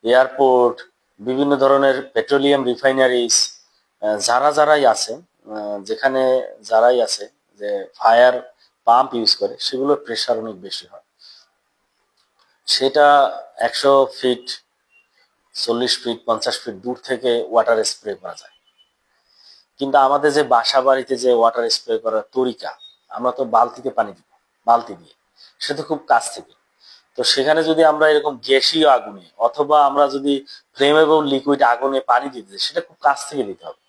airport, বিভিন্ন ধরনের পেট্রোলিয়াম রিফাইনারিজ, যারাই আছে, যেখানে যারাই আছে যে ফায়ার পাম্প ইউজ করে, সেগুলোর প্রেশার অনেক বেশি হয়। সেটা 100 ফিট 40 ফিট 50 ফিট দূর থেকে ওয়াটার স্প্রে করা যায়। কিন্তু আমাদের যে বাসা বাড়িতে যে ওয়াটার স্প্রে করার তরিকা, আমরা তো বালতিতে পানি দিব, বালতি দিয়ে, সেটা তো খুব কাছ থেকে। তো সেখানে যদি আমরা এরকম গ্যাসীয় আগুনে অথবা আমরা যদি ফ্লেমেবল লিকুইড আগুনে পানি দিতে, সেটা খুব কাছ থেকে দিতে হবে।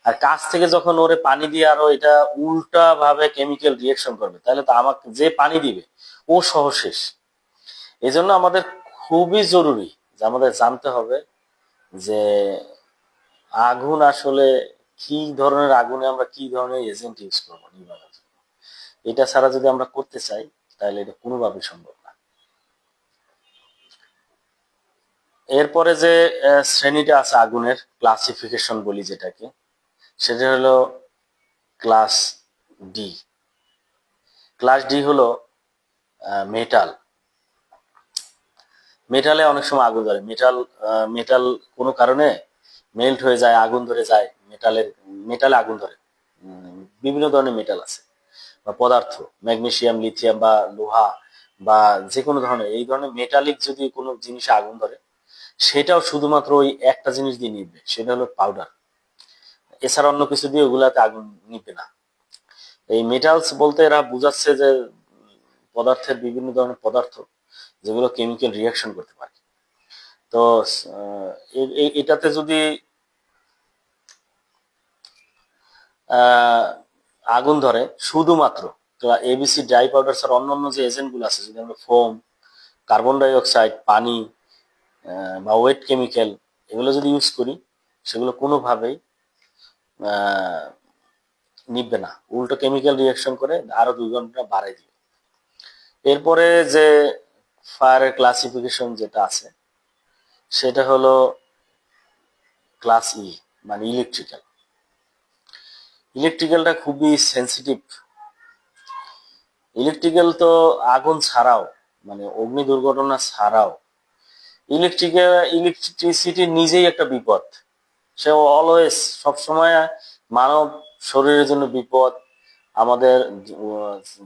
আর কাছ থেকে যখন ওরে পানি দিয়ে আরো এটা উল্টা ভাবে কেমিক্যাল রিয়েকশন করবে, তাহলে তো আমাকে যে পানি দিবে ও সহ শেষ। এই জন্য আমাদের খুবই জরুরি যে আমাদের জানতে হবে যে আগুন আসলে কি ধরনের আগুনে আমরা কি ধরনের এজেন্ট ইউজ করবো নির্মাণের জন্য। এটা ছাড়া যদি আমরা করতে চাই তাহলে এটা কোনোভাবেই সম্ভব না। এরপরে যে শ্রেণীটা আছে আগুনের ক্লাসিফিকেশন বলি যেটাকে, সেটা হলো ক্লাস ডি। ক্লাস ডি হলো মেটাল। মেটালে অনেক সময় আগুন ধরে। মেটাল কোনো কারণে মেল্ট হয়ে যায়, আগুন ধরে যায়। মেটালে আগুন ধরে। বিভিন্ন ধরনের মেটাল আছে বা পদার্থ, ম্যাগনেসিয়াম, লিথিয়াম বা লোহা বা যে কোনো ধরনের, এই ধরনের মেটালিক যদি কোনো জিনিসে আগুন ধরে, সেটাও শুধুমাত্র ওই একটা জিনিস দিয়ে নিবে, সেটা হলো পাউডার। এছাড়া অন্য কিছু দিয়ে ওগুলাতে আগুন নিবে না। এই মেটালস বলতে এরা বুঝাচ্ছে যে পদার্থের বিভিন্ন ধরনের পদার্থ যেগুলো কেমিক্যাল রিয়াকশন করতে পারে। তো এটাতে যদি আগুন ধরে, শুধুমাত্র এবিসি ড্রাই পাউডার ছাড়া অন্যান্য যে এজেন্ট গুলো আছে, যদি আমরা ফোম, কার্বন ডাই অক্সাইড, পানি বা ওয়েট কেমিক্যাল এগুলো যদি ইউজ করি, সেগুলো কোনোভাবেই নিবে না, উল্টো কেমিক্যাল রিয়াকশন করে আরো 2 ঘন্টা বাড়াই দিবে। এরপরে যে ফায়ারের ক্লাসিফিকেশন যেটা আছে, সেটা হলো ক্লাস ই, মানে ইলেকট্রিক্যাল। ইলেকট্রিক্যালটা খুবই সেন্সিটিভ। ইলেকট্রিক্যাল তো আগুন ছাড়াও, মানে অগ্নি দুর্ঘটনা ছাড়াও ইলেকট্রিসিটি নিজেই একটা বিপদ। সে অলওয়েজ, সবসময় মানব শরীরের জন্য বিপদ। আমাদের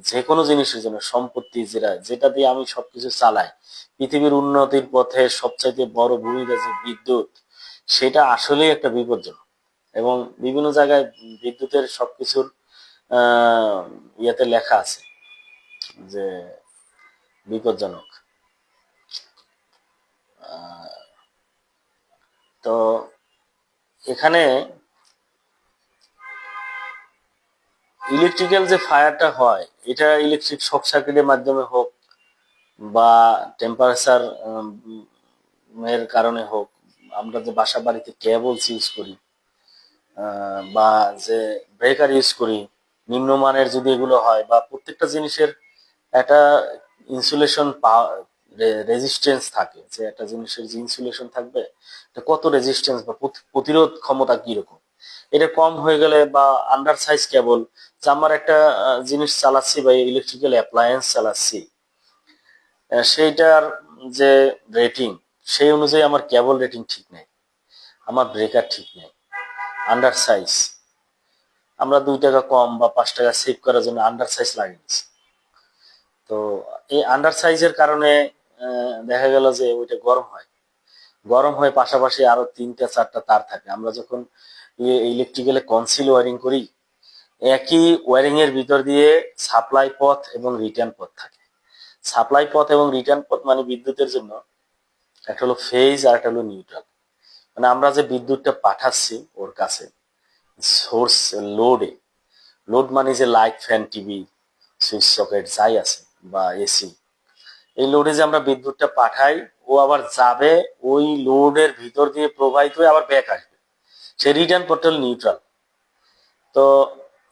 যে কোনো জিনিসের জন্য, সম্পত্তি যেটা দিয়ে আমি সবকিছু চালাই, পৃথিবীর উন্নতির পথে সবচাইতে বড় ভূমিকা যে বিদ্যুৎ, সেটা আসলেই একটা বিপজ্জনক। এবং বিভিন্ন জায়গায় বিদ্যুতের সবকিছুর ইয়েতে লেখা আছে যে বিপজ্জনক। তো এখানে ইলেকট্রিক্যাল যে ফায়ারটা হয়, এটা ইলেকট্রিক শর্ট সার্কিটের মাধ্যমে হোক বা টেম্পারেচার এর কারণে হোক, আমরা যে বাসা বাড়িতে কেবলস ইউজ করি বা যে ব্রেকার ইউজ করি, নিম্নমানের যদি এগুলো হয়, বা প্রত্যেকটা জিনিসের একটা ইনসুলেশন রেজিস্ট্যান্স থাকে, যে একটা জিনিসের যে ইনসুলেশন থাকবে, এটা কত রেজিস্ট্যান্স বা প্রতিরোধ ক্ষমতা কিরকম, এটা কম হয়ে গেলে বা আন্ডার সাইজ কেবল, যে আমার একটা জিনিস চালাচ্ছি বা ইলেকট্রিক্যাল অ্যাপ্লায়েন্স চালাচ্ছি, সেইটার যে রেটিং, সেই অনুযায়ী আমার কেবল রেটিং ঠিক নেই, আমার ব্রেকার ঠিক নেই, আন্ডার সাইজ, আমরা 2 টাকা কম বা 5 টাকা সেভ করার জন্য আন্ডার সাইজ লাগিয়েছি। তো এই আন্ডার সাইজের কারণে দেখা গেল যে ওইটা গরম হয় পাশাপাশি আরো 3টা 4টা তার থাকে। আমরা যখন ইলেকট্রিক্যালে কনসিল ওয়ারিং করি, একই ওয়ারিং এর ভিতর দিয়ে সাপ্লাই পথ এবং রিটার্ন পথ থাকে। সাপ্লাই পথ এবং রিটার্ন পথ মানে বিদ্যুতের জন্য একটা হলো ফেজ আর একটা হলো নিউট্রাল। মানে আমরা যে বিদ্যুৎটা পাঠাচ্ছি ওর কাছে সোর্স লোড মানে যে light, fan, TV, switch, socket যাই আছে বা এসি, এই লোডে যে আমরা বিদ্যুৎটা পাঠাই, ও আবার যাবে ওই লোডের ভিতর দিয়ে প্রবাহিত হয়ে আবার ব্যাক আসবে, সে রিটার্ন পথটা হলো নিউট্রাল। তো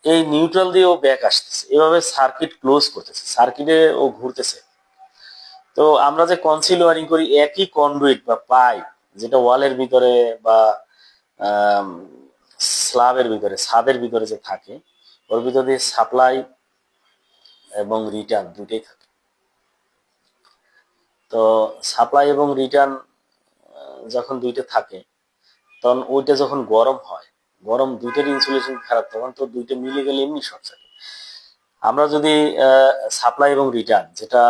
এই নিউট্রাল দিয়ে ও ব্যাক আসতেছে, এভাবে সার্কিট ক্লোজ করতেছে, সার্কিটে ও ঘুরতেছে। তো আমরা যে কনসিল ওয়ারিং করি, একই কন্ডুইট বা পাইপ, যেটা ওয়ালের ভিতরে বা স্ল্যাবের ভিতরে, ছাদের ভিতরে যে থাকে, ওর ভিতর দিয়ে সাপ্লাই এবং রিটার্ন দুইটাই থাকে। তো সাপ্লাই এবং রিটার্ন যখন দুইটা থাকে, তখন ওইটা যখন গরম হয়, গরম দুইটার ইনসুলেশন খারাপ, তখন তো দুইটা মিলে গেলে এমনি শর্ট সার্কিট। আমরা যদি সাপ্লাই এবং রিটার্ন, যেটা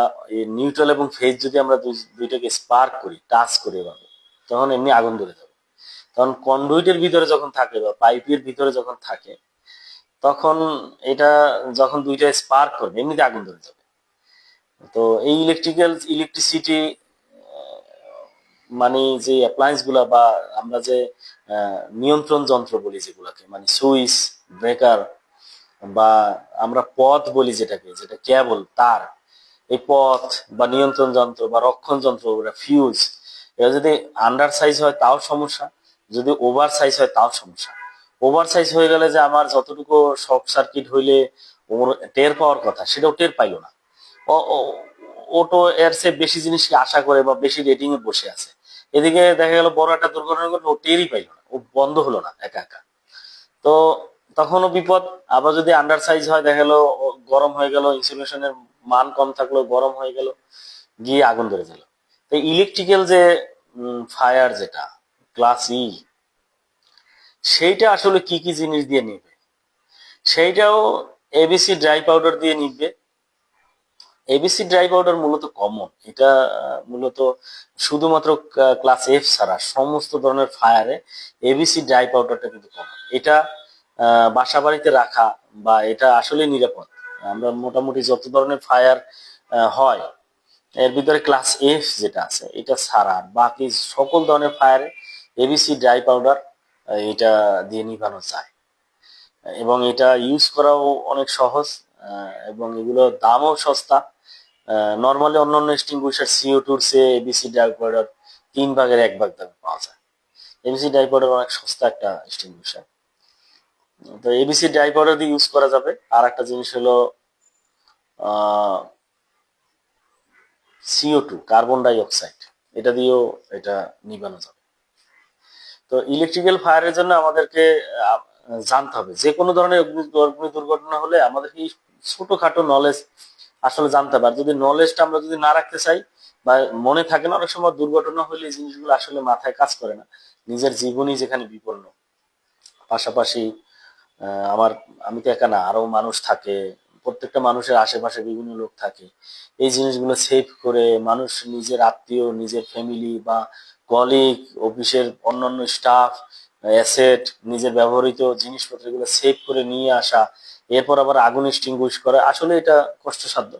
নিউট্রাল এবং ফেজ, যদি আমরা দুইটাকে স্পার্ক করি, টাচ করি এভাবে, তখন এমনি আগুন ধরে যাবে। তখন কন্ডুইটের ভিতরে যখন থাকে বা পাইপের ভিতরে যখন থাকে, তখন এটা যখন দুইটা স্পার্ক করবে এমনিতে আগুন ধরে যাবে। তো এই ইলেকট্রিসিটি মানে যে অ্যাপ্লায়েন্স গুলা বা আমরা যে নিয়ন্ত্রণ যন্ত্র বলি যেগুলাকে, মানে সুইচ, ব্রেকার, বা আমরা পথ বলি যেটাকে, যেটা কেবল তার, এই পথ বা নিয়ন্ত্রণ যন্ত্র বা রক্ষণ যন্ত্র, ফিউজ, এরা যদি আন্ডার সাইজ হয় তাও সমস্যা, যদি ওভার সাইজ হয় তাও সমস্যা। ওভার সাইজ হয়ে গেলে যে আমার যতটুকু শর্ট সার্কিট হইলে ওর টের পাওয়ার কথা সেটাও টের পাইলো না। ও তো এর চেয়ে বেশি জিনিসকে আশা করে বা বেশি রেটিং এ বসে আছে। এদিকে দেখা গেল বড় একটা দুর্ঘটনা ঘটলো, ও টেরই পাইলো না, ও বন্ধ হলো না একা একা। তো তখনও বিপদ। আবার যদি আন্ডার সাইজ হয়, দেখা গেলো গরম হয়ে গেল, ইনসুলেশনের মান কম থাকলো, গরম হয়ে গেল, গিয়ে আগুন ধরে গেল। তো ইলেকট্রিক্যাল যে ফায়ার যেটা ক্লাস সেইটা আসলে কি কি জিনিস দিয়ে নিবে, সেইটাও এবিসি ড্রাই পাউডার দিয়ে নিবে। এবিসি ড্রাই পাউডার মূলত কমন, এটা মূলত শুধুমাত্র ক্লাস এফ ছাড়া সমস্ত ধরনের ফায়ারে এবিসি ড্রাই পাউডারটা কিন্তু কমন। এটা বাসা বাড়িতে রাখা বা এটা আসলে নিরাপদ। আমরা মোটামুটি যত ধরনের ফায়ার হয় এর ভিতরে ক্লাস এফ যেটা আছে এটা ছাড়া বাকি সকল ধরনের ফায়ারে এবিসি ড্রাই পাউডার এটা দিয়ে নিভানো যায়। এবং এটা ইউজ করাও অনেক সহজ, এবং এগুলোর দামও সস্তা। নর্মালি অন্যান্য এক্সটিংগুইশার CO2 চেয়ে এবিসি ড্রাই পাউডার 1/3 দামে পাওয়া যায়। এবিসি ড্রাই পাউডার অনেক সস্তা একটা এক্সটিংগুইশার। তো এবিসি ড্রাই পাউডার দিয়ে ইউজ করা যাবে। আর একটা জিনিস হলো CO2, কার্বন ডাই অক্সাইড, এটা দিয়েও এটা নিবানো যাবে। তো ইলেকট্রিক্যাল ফায়ারের জন্য আমাদেরকে জানতে হবে, যে কোনো ধরনের অগ্নি দুর্ঘটনা হলে আমাদেরকে এই ছোটখাটো নলেজ আসলে জানতে হবে। আর যদি নলেজটা আমরা যদি না রাখতে চাই বা মনে থাকে না, অনেক সময় দুর্ঘটনা হলে এই জিনিসগুলো আসলে মাথায় কাজ করে না। নিজের জীবনই যেখানে বিপন্ন, পাশাপাশি আমার, আমি তো একা না, আরো মানুষ থাকে, প্রত্যেকটা মানুষের আশেপাশে বিভিন্ন লোক থাকে। এই জিনিসগুলো সেভ করে মানুষ নিজের আত্মীয়, নিজের ফ্যামিলি বা কলিগ, অফিসের অন্যান্য স্টাফ, অ্যাসেট, নিজের ব্যবহৃত জিনিসপত্র এগুলো সেভ করে নিয়ে আসা, এরপর আবার আগুন এক্সটিংগুইশ করা, আসলে এটা কষ্টসাধ্য।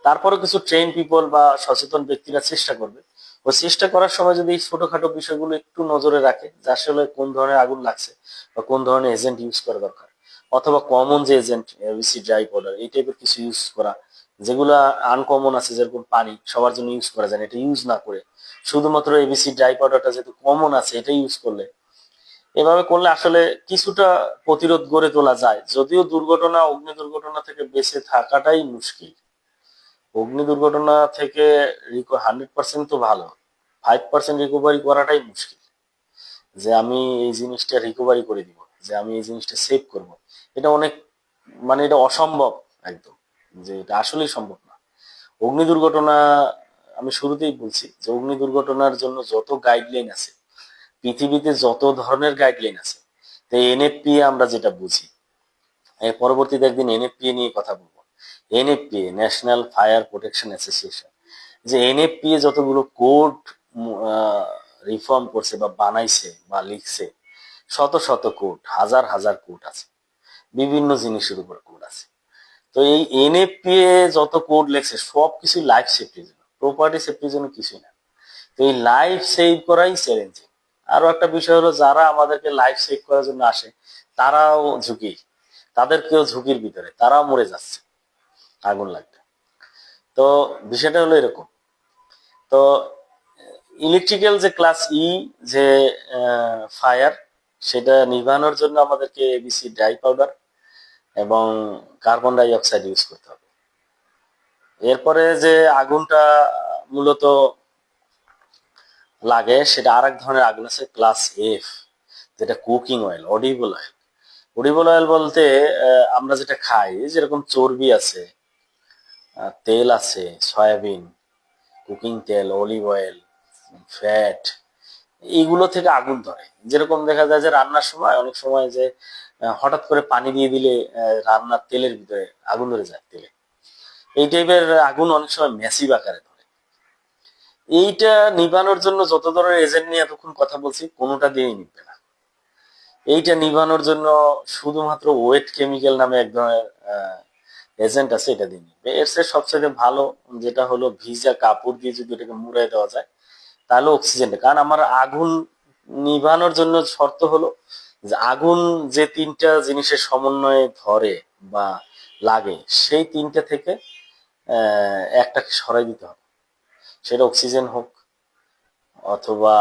তারপরে কিছু ট্রেন পিপল বা সচেতন ব্যক্তিরা চেষ্টা করবে। ওই চেষ্টা করার সময় যদি এই ছোটখাটো বিষয়গুলো একটু নজরে রাখে, যে আসলে কোন ধরনের আগুন লাগছে বা কোন ধরনের এজেন্ট ইউজ করা দরকার, অথবা কমন যে এজেন্ট এবিসি ড্রাই পাউডার এই টাইপের কিছু ইউজ করা, যেগুলা আনকমন আছে, যেরকম পানি সবার জন্য ইউজ করা যায় না, এটা ইউজ না করে শুধুমাত্র এবিসি ড্রাই পাউডারটা যেহেতু কমন আছে এটা ইউজ করলে, এভাবে করলে আসলে কিছুটা প্রতিরোধ গড়ে তোলা যায়। যদিও দুর্ঘটনা, অগ্নি দুর্ঘটনা থেকে বেঁচে থাকাটাই মুশকিল। অগ্নি দুর্ঘটনা থেকে 100% তো ভালো, 5% রিকভারি করাটাই মুশকিল। যে আমি এই জিনিসটা রিকভারি করে দিব, যে আমি এই জিনিসটা সেভ করব, এটা অনেক, মানে এটা অসম্ভব একদম, যে এটা আসলেই সম্ভব না। অগ্নি দুর্ঘটনা, আমি শুরুতেই বলছি যে অগ্নি দুর্ঘটনার জন্য যত গাইডলাইন আছে, পৃথিবীতে যত ধরনের গাইডলাইন আছে, তো এনএফপিএ আমরা যেটা বুঝি, এর পরবর্তীতে একদিন এনএফপিএ নিয়ে কথা বলবো। NFPA, national fire protection association, যে এনএফপিএ যতগুলো কোড রিফর্ম করছে বা বানাইছে বা লিখছে, শত শত কোড, হাজার হাজার কোড আছে, বিভিন্ন জিনিসের উপর কোড আছে। তো এই এনএফপিএ যত কোড লেখছে সবকিছু লাইফ সেফটির জন্য, প্রপার্টি সেফটির জন্য কিছুই না। তো এই লাইফ সেভ করাই চ্যালেঞ্জিং। আরো একটা বিষয় হলো, যারা আমাদেরকে লাইফ সেভ করার জন্য আসে তারাও ঝুঁকি, তাদেরকেও ঝুঁকির ভিতরে, তারাও মরে যাচ্ছে আগুন লাগবে। তো বিষয়টা হলো এরকম। তো ইলেকট্রিক্যাল যে ক্লাস যে ফায়ার, সেটা নিভানোর জন্য আমাদেরকে এবিসি ড্রাই পাউডার এবং কার্বন ডাই অক্সাইড ইউজ করতে হবে। এরপরে যে আগুনটা মূলত লাগে সেটা আর এক ধরনের আগুন আছে, ক্লাস এফ, যেটা cooking oil, audible oil. Audible oil বলতে আমরা যেটা খাই, যেরকম চর্বি আছে, তেল আছে, সয়াবিন, কুকিং তেল, অলিভ অয়েল, ফ্যাট, এইগুলো থেকে আগুন ধরে। যেরকম দেখা যায় যে রান্নার সময় অনেক সময় যে হঠাৎ করে পানি দিয়ে দিলে রান্নার তেলের ভিতরে আগুন ধরে যায় তেলে, এই টাইপের আগুন অনেক সময় ম্যাসিভ আকারে ধরে। এইটা নিভানোর জন্য যত ধরনের এজেন্ট নিয়ে এতক্ষণ কথা বলছি, কোনোটা দিয়েই নিবে না। এইটা নিভানোর জন্য শুধুমাত্র ওয়েট কেমিক্যাল নামে এক ধরনের এজেন্ট আছে, এটা দিয়ে নিবে। এর চেয়ে সবচেয়ে ভালো যেটা হলো ভিজা কাপড় দিয়ে যদি এটাকে মুড়াই দেওয়া যায়, তাহলে অক্সিজেনটা, কারণ আমার আগুন নিভানোর জন্য শর্ত হলো যে আগুন যে তিনটা জিনিসের সমন্বয়ে ধরে বা লাগে, সেই তিনটা থেকে একটাকে সরাই দিতে হবে। সেটা অক্সিজেন হোক অথবা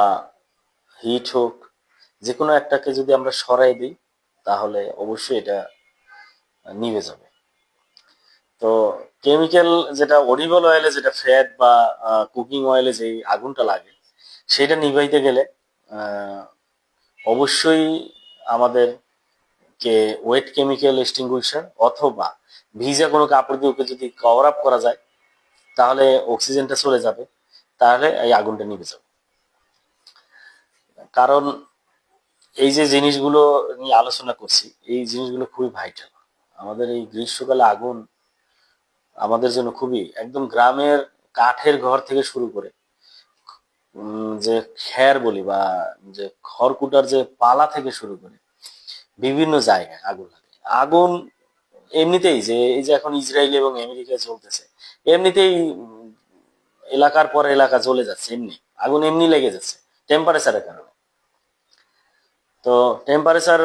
হিট হোক, যে কোনো একটাকে যদি আমরা সরাই দিই তাহলে অবশ্যই এটা নিভে যাবে। তো কেমিক্যাল যেটা অলিভ অয়েলে যেটা ফ্যাট বা কুকিং অয়েলে যে আগুনটা লাগে, সেটা নিভাইতে গেলে আহ, অবশ্যই আমাদের কে ওয়েট কেমিক্যাল এক্সটিংগুইশার অথবা ভিজা কোনো কাপড় দিয়ে ওকে যদি কভার আপ করা যায়, তাহলে অক্সিজেনটা চলে যাবে, তাহলে এই আগুনটা নিভে যাবে। কারণ এই যে জিনিসগুলো নিয়ে আলোচনা করছি, এই জিনিসগুলো খুবই ভাইটাল। আমাদের এই গ্রীষ্মকালে আগুন আমাদের জন্য খুবই, একদম গ্রামের কাঠের ঘর থেকে শুরু করে যে খ্যার বলি বা যে খড়কুটার যে পালা থেকে শুরু করে বিভিন্ন জায়গায় আগুন লাগে। আগুন এমনিতেই যে এই যে এখন ইসরায়েল এবং আমেরিকায় চলতেছে, এমনিতেই এলাকার পর এলাকা জ্বলে যাচ্ছে, এমনি আগুন এমনি লেগে যাচ্ছে টেম্পারেচারের কারণে। তো টেম্পারেচার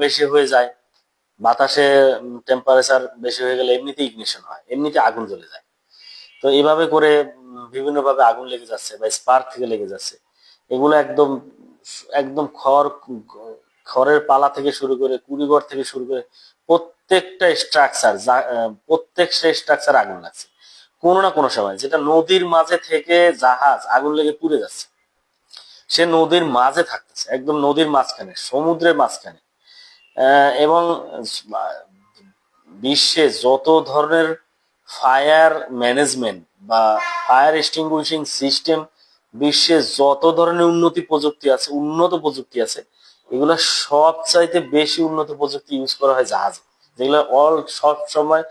বেশি হয়ে যায়, বাতাসে টেম্পারেচার বেশি হয়ে গেলে এমনিতে ইগনিশন হয়, এমনিতে আগুন জ্বলে যায়। তো এভাবে করে বিভিন্ন ভাবে আগুন লেগে যাচ্ছে বা স্পার্ক থেকে লেগে যাচ্ছে। এগুলো একদম একদম খড়ের পালা থেকে শুরু করে কুড়িঘর থেকে শুরু করে প্রত্যেকটা স্ট্রাকচার, প্রত্যেকটা স্ট্রাকচার আগুন লাগছে কোনো না কোনো সময়। যেটা নদীর মাঝে থেকে জাহাজ আগুন লেগে পুড়ে যাচ্ছে, সে নদীর মাঝে থাকতেছে, একদম নদীর মাঝখানে, সমুদ্রের মাঝখানে। এবং বিশ্বে যত ধরনের ফায়ার ম্যানেজমেন্ট বা ফায়ার এক্সটিংগুইশিং সিস্টেম, বিশ্বে যত ধরনের উন্নত প্রযুক্তি আছে, এগুলো সব চাইতে বেশি উন্নত প্রযুক্তি ইউজ করা হয় জাহাজে, যেগুলো সব সময়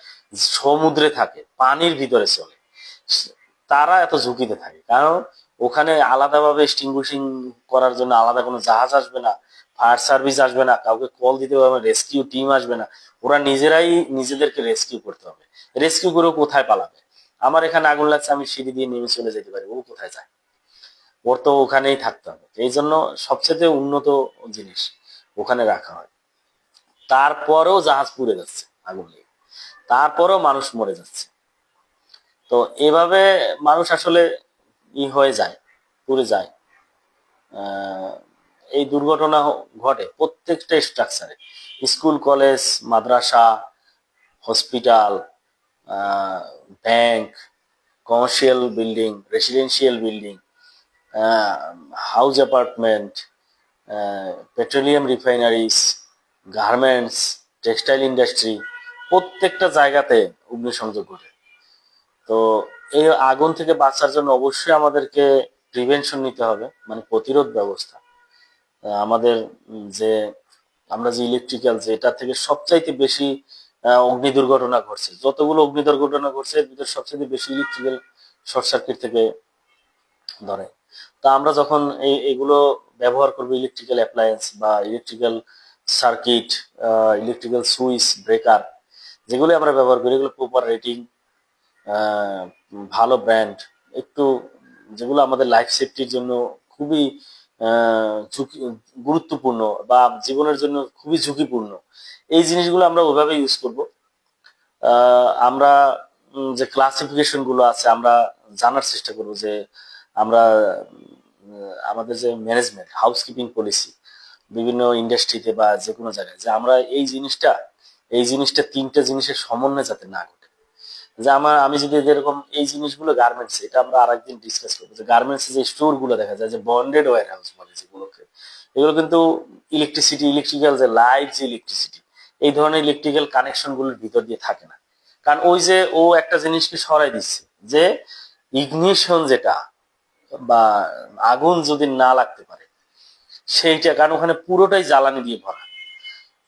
সমুদ্রে থাকে, পানির ভিতরে চলে। তারা এত ঝুঁকিতে থাকে কারণ ওখানে আলাদাভাবে এক্সটিংগুইশিং করার জন্য আলাদা কোনো জাহাজ আসবে না, ফায়ার সার্ভিস আসবে না, কাউকে কল দিতে হবে, রেস্কিউ টিম আসবে না। ওরা নিজেরাই নিজেদেরকে রেস্কিউ করতে হবে। রেস্কিউ করে কোথায় পালাবে? আমার এখানে আগুন লাগছে, আমি সিঁড়ি দিয়ে নেমে চলে যেতে পারি, ও কোথায় যায়? ওর তো ওখানেই থাকতে হবে। এই জন্য সবচেয়ে উন্নত জিনিস ওখানে রাখা হয়। তারপরেও জাহাজ পুড়ে যাচ্ছে আগুন লেগে, তারপরেও মানুষ মরে যাচ্ছে। তো এভাবে মানুষ আসলে হয়ে যায়, পুড়ে যায়। আহ, এই দুর্ঘটনা ঘটে প্রত্যেকটা স্ট্রাকচারে, স্কুল কলেজ মাদ্রাসা hospital bank commercial building residential building house apartment petroleum refineries garments textile industry, প্রত্যেকটা জায়গাতে অগ্নিসংযোগ ঘটে। তো এই আগুন থেকে বাঁচার জন্য অবশ্যই আমাদেরকে প্রিভেনশন নিতে হবে, মানে প্রতিরোধ ব্যবস্থা। আমাদের যে আমরা যে ইলেকট্রিক্যাল, যে এটা থেকে সবচাইতে বেশি অগ্নি দুর্ঘটনা ঘটছে, যতগুলো অগ্নি দুর্ঘটনা ঘটছে এর ভিতরে সবচেয়ে বেশি ইলেকট্রিক্যাল শর্ট সার্কিট থেকে ধরে। তা আমরা যখন এগুলো ব্যবহার করবো, ইলেকট্রিক্যাল অ্যাপ্লায়েন্স বা electrical circuit, electrical switch breaker, যেগুলো আমরা ব্যবহার করি, এগুলো প্রপার রেটিং, ভালো ব্র্যান্ড, একটু যেগুলো আমাদের লাইফ সেফটির জন্য খুবই ঝুঁকি গুরুত্বপূর্ণ বা জীবনের জন্য খুবই ঝুঁকিপূর্ণ, এই জিনিসগুলো আমরা ওইভাবে ইউজ করব। আমরা যে ক্লাসিফিকেশন গুলো আছে আমরা জানার চেষ্টা করব, যে আমরা আমাদের যে ম্যানেজমেন্ট হাউসকিপিং পলিসি বিভিন্ন ইন্ডাস্ট্রিতে বা যে কোনো জায়গায়, যে আমরা এই জিনিসটা তিনটা জিনিসের সমন্বয় যাতে না ঘটে। যে আমি যদি যেরকম এই জিনিসগুলো গার্মেন্টস, এটা আমরা আরেকদিন ডিসকাস করবো, যে গার্মেন্টস যে স্টোর গুলো দেখা যায়, যে বন্ডেড ওয়্যার হাউস বলে যেগুলোকে, এগুলো কিন্তু ইলেকট্রিক্যাল যে লাইট, যে ইলেকট্রিসিটি, এই ধরনের ইলেকট্রিক্যাল কানেকশন গুলোর ভিতর দিয়ে থাকে না। কারণ ওই যে ও একটা জিনিসকে সরাই দিচ্ছে, যে ইগনিশন যেটা বা আগুন যদি না লাগতে পারে সেইটা, কারণ ওখানে পুরোটাই জ্বালানি দিয়ে ভরা।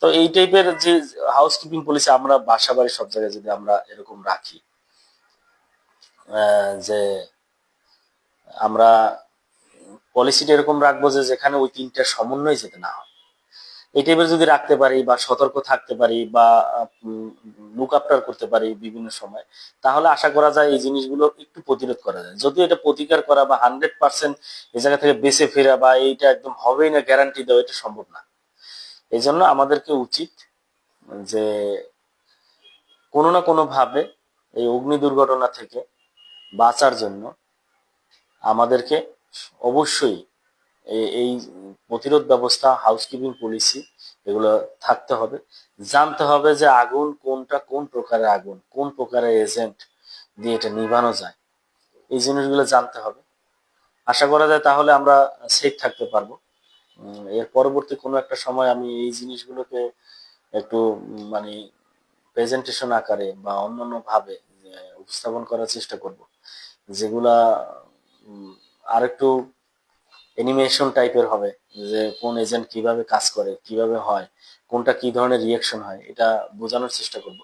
তো এই টাইপের যে হাউসকিপিং পলিসি আমরা বাসা বাড়ি সব জায়গায় যদি আমরা এরকম রাখি, যে আমরা পলিসিটা এরকম রাখবো যে যেখানে ওই তিনটার সমন্বয় যেতে না হয়, এই টাইপের যদি রাখতে পারি বা সতর্ক থাকতে পারি বা লুক আফটার করতে পারি বিভিন্ন সময়, তাহলে আশা করা যায় এই জিনিসগুলো একটু প্রতিরোধ করা যায়। যদিও এটা প্রতিকার করা বা 100% এই জায়গা থেকে বেঁচে ফেরা বা এইটা একদম হবেই না গ্যারান্টি দেওয়া, এটা সম্ভব না। এই জন্য আমাদেরকে উচিত যে কোনো না কোনো ভাবে এই অগ্নি দুর্ঘটনা থেকে বাঁচার জন্য আমাদেরকে অবশ্যই এই প্রতিরোধ ব্যবস্থা, হাউসকিপিং পলিসি, এগুলো থাকতে হবে। জানতে হবে যে আগুন কোনটা, কোন প্রকারের আগুন, কোন প্রকারের এজেন্ট দিয়ে এটা নিভানো যায়, এই জিনিসগুলো জানতে হবে। আশা করা যায় তাহলে আমরা সেফ থাকতে পারবো। এর পরবর্তী কোনো একটা সময় আমি এই জিনিসগুলোকে একটু মানে প্রেজেন্টেশন আকারে বা অন্যান্য ভাবে উপস্থাপন করার চেষ্টা করব, যেগুলা আরেকটু অ্যানিমেশন টাইপের হবে, যে কোন এজেন্ট কিভাবে কাজ করে, কিভাবে হয়, কোনটা কি ধরনের রিয়াকশন হয়, এটা বোঝানোর চেষ্টা করব।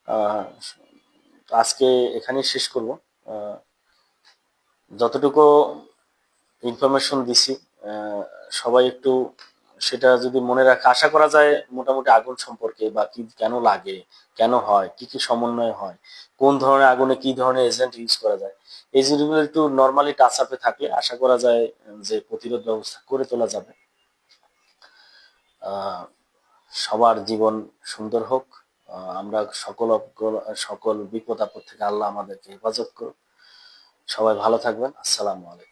আহ, আজকে এখানেই শেষ করব। আহ, যতটুকু ইনফরমেশন দিছি, আহ, সবাই একটু সেটা যদি মনে রাখে, আশা করা যায় মোটামুটি আগুন সম্পর্কে বা কি কেন লাগে, কেন হয়, কি কি সমন্বয় হয়, কোন ধরনের আগুনে কি ধরনের এজেন্ট ইউজ করা যায়, এই জিনিসগুলো একটু নর্মালি টাচ আপে থাকলে আশা করা যায় যে প্রতিরোধ ব্যবস্থা করে তোলা যাবে। আহ, সবার জীবন সুন্দর হোক। আমরা সকল বিপদ আপদ থেকে আল্লাহ আমাদেরকে হেফাজত করুন। সবাই ভালো থাকবেন। আসসালামু আলাইকুম।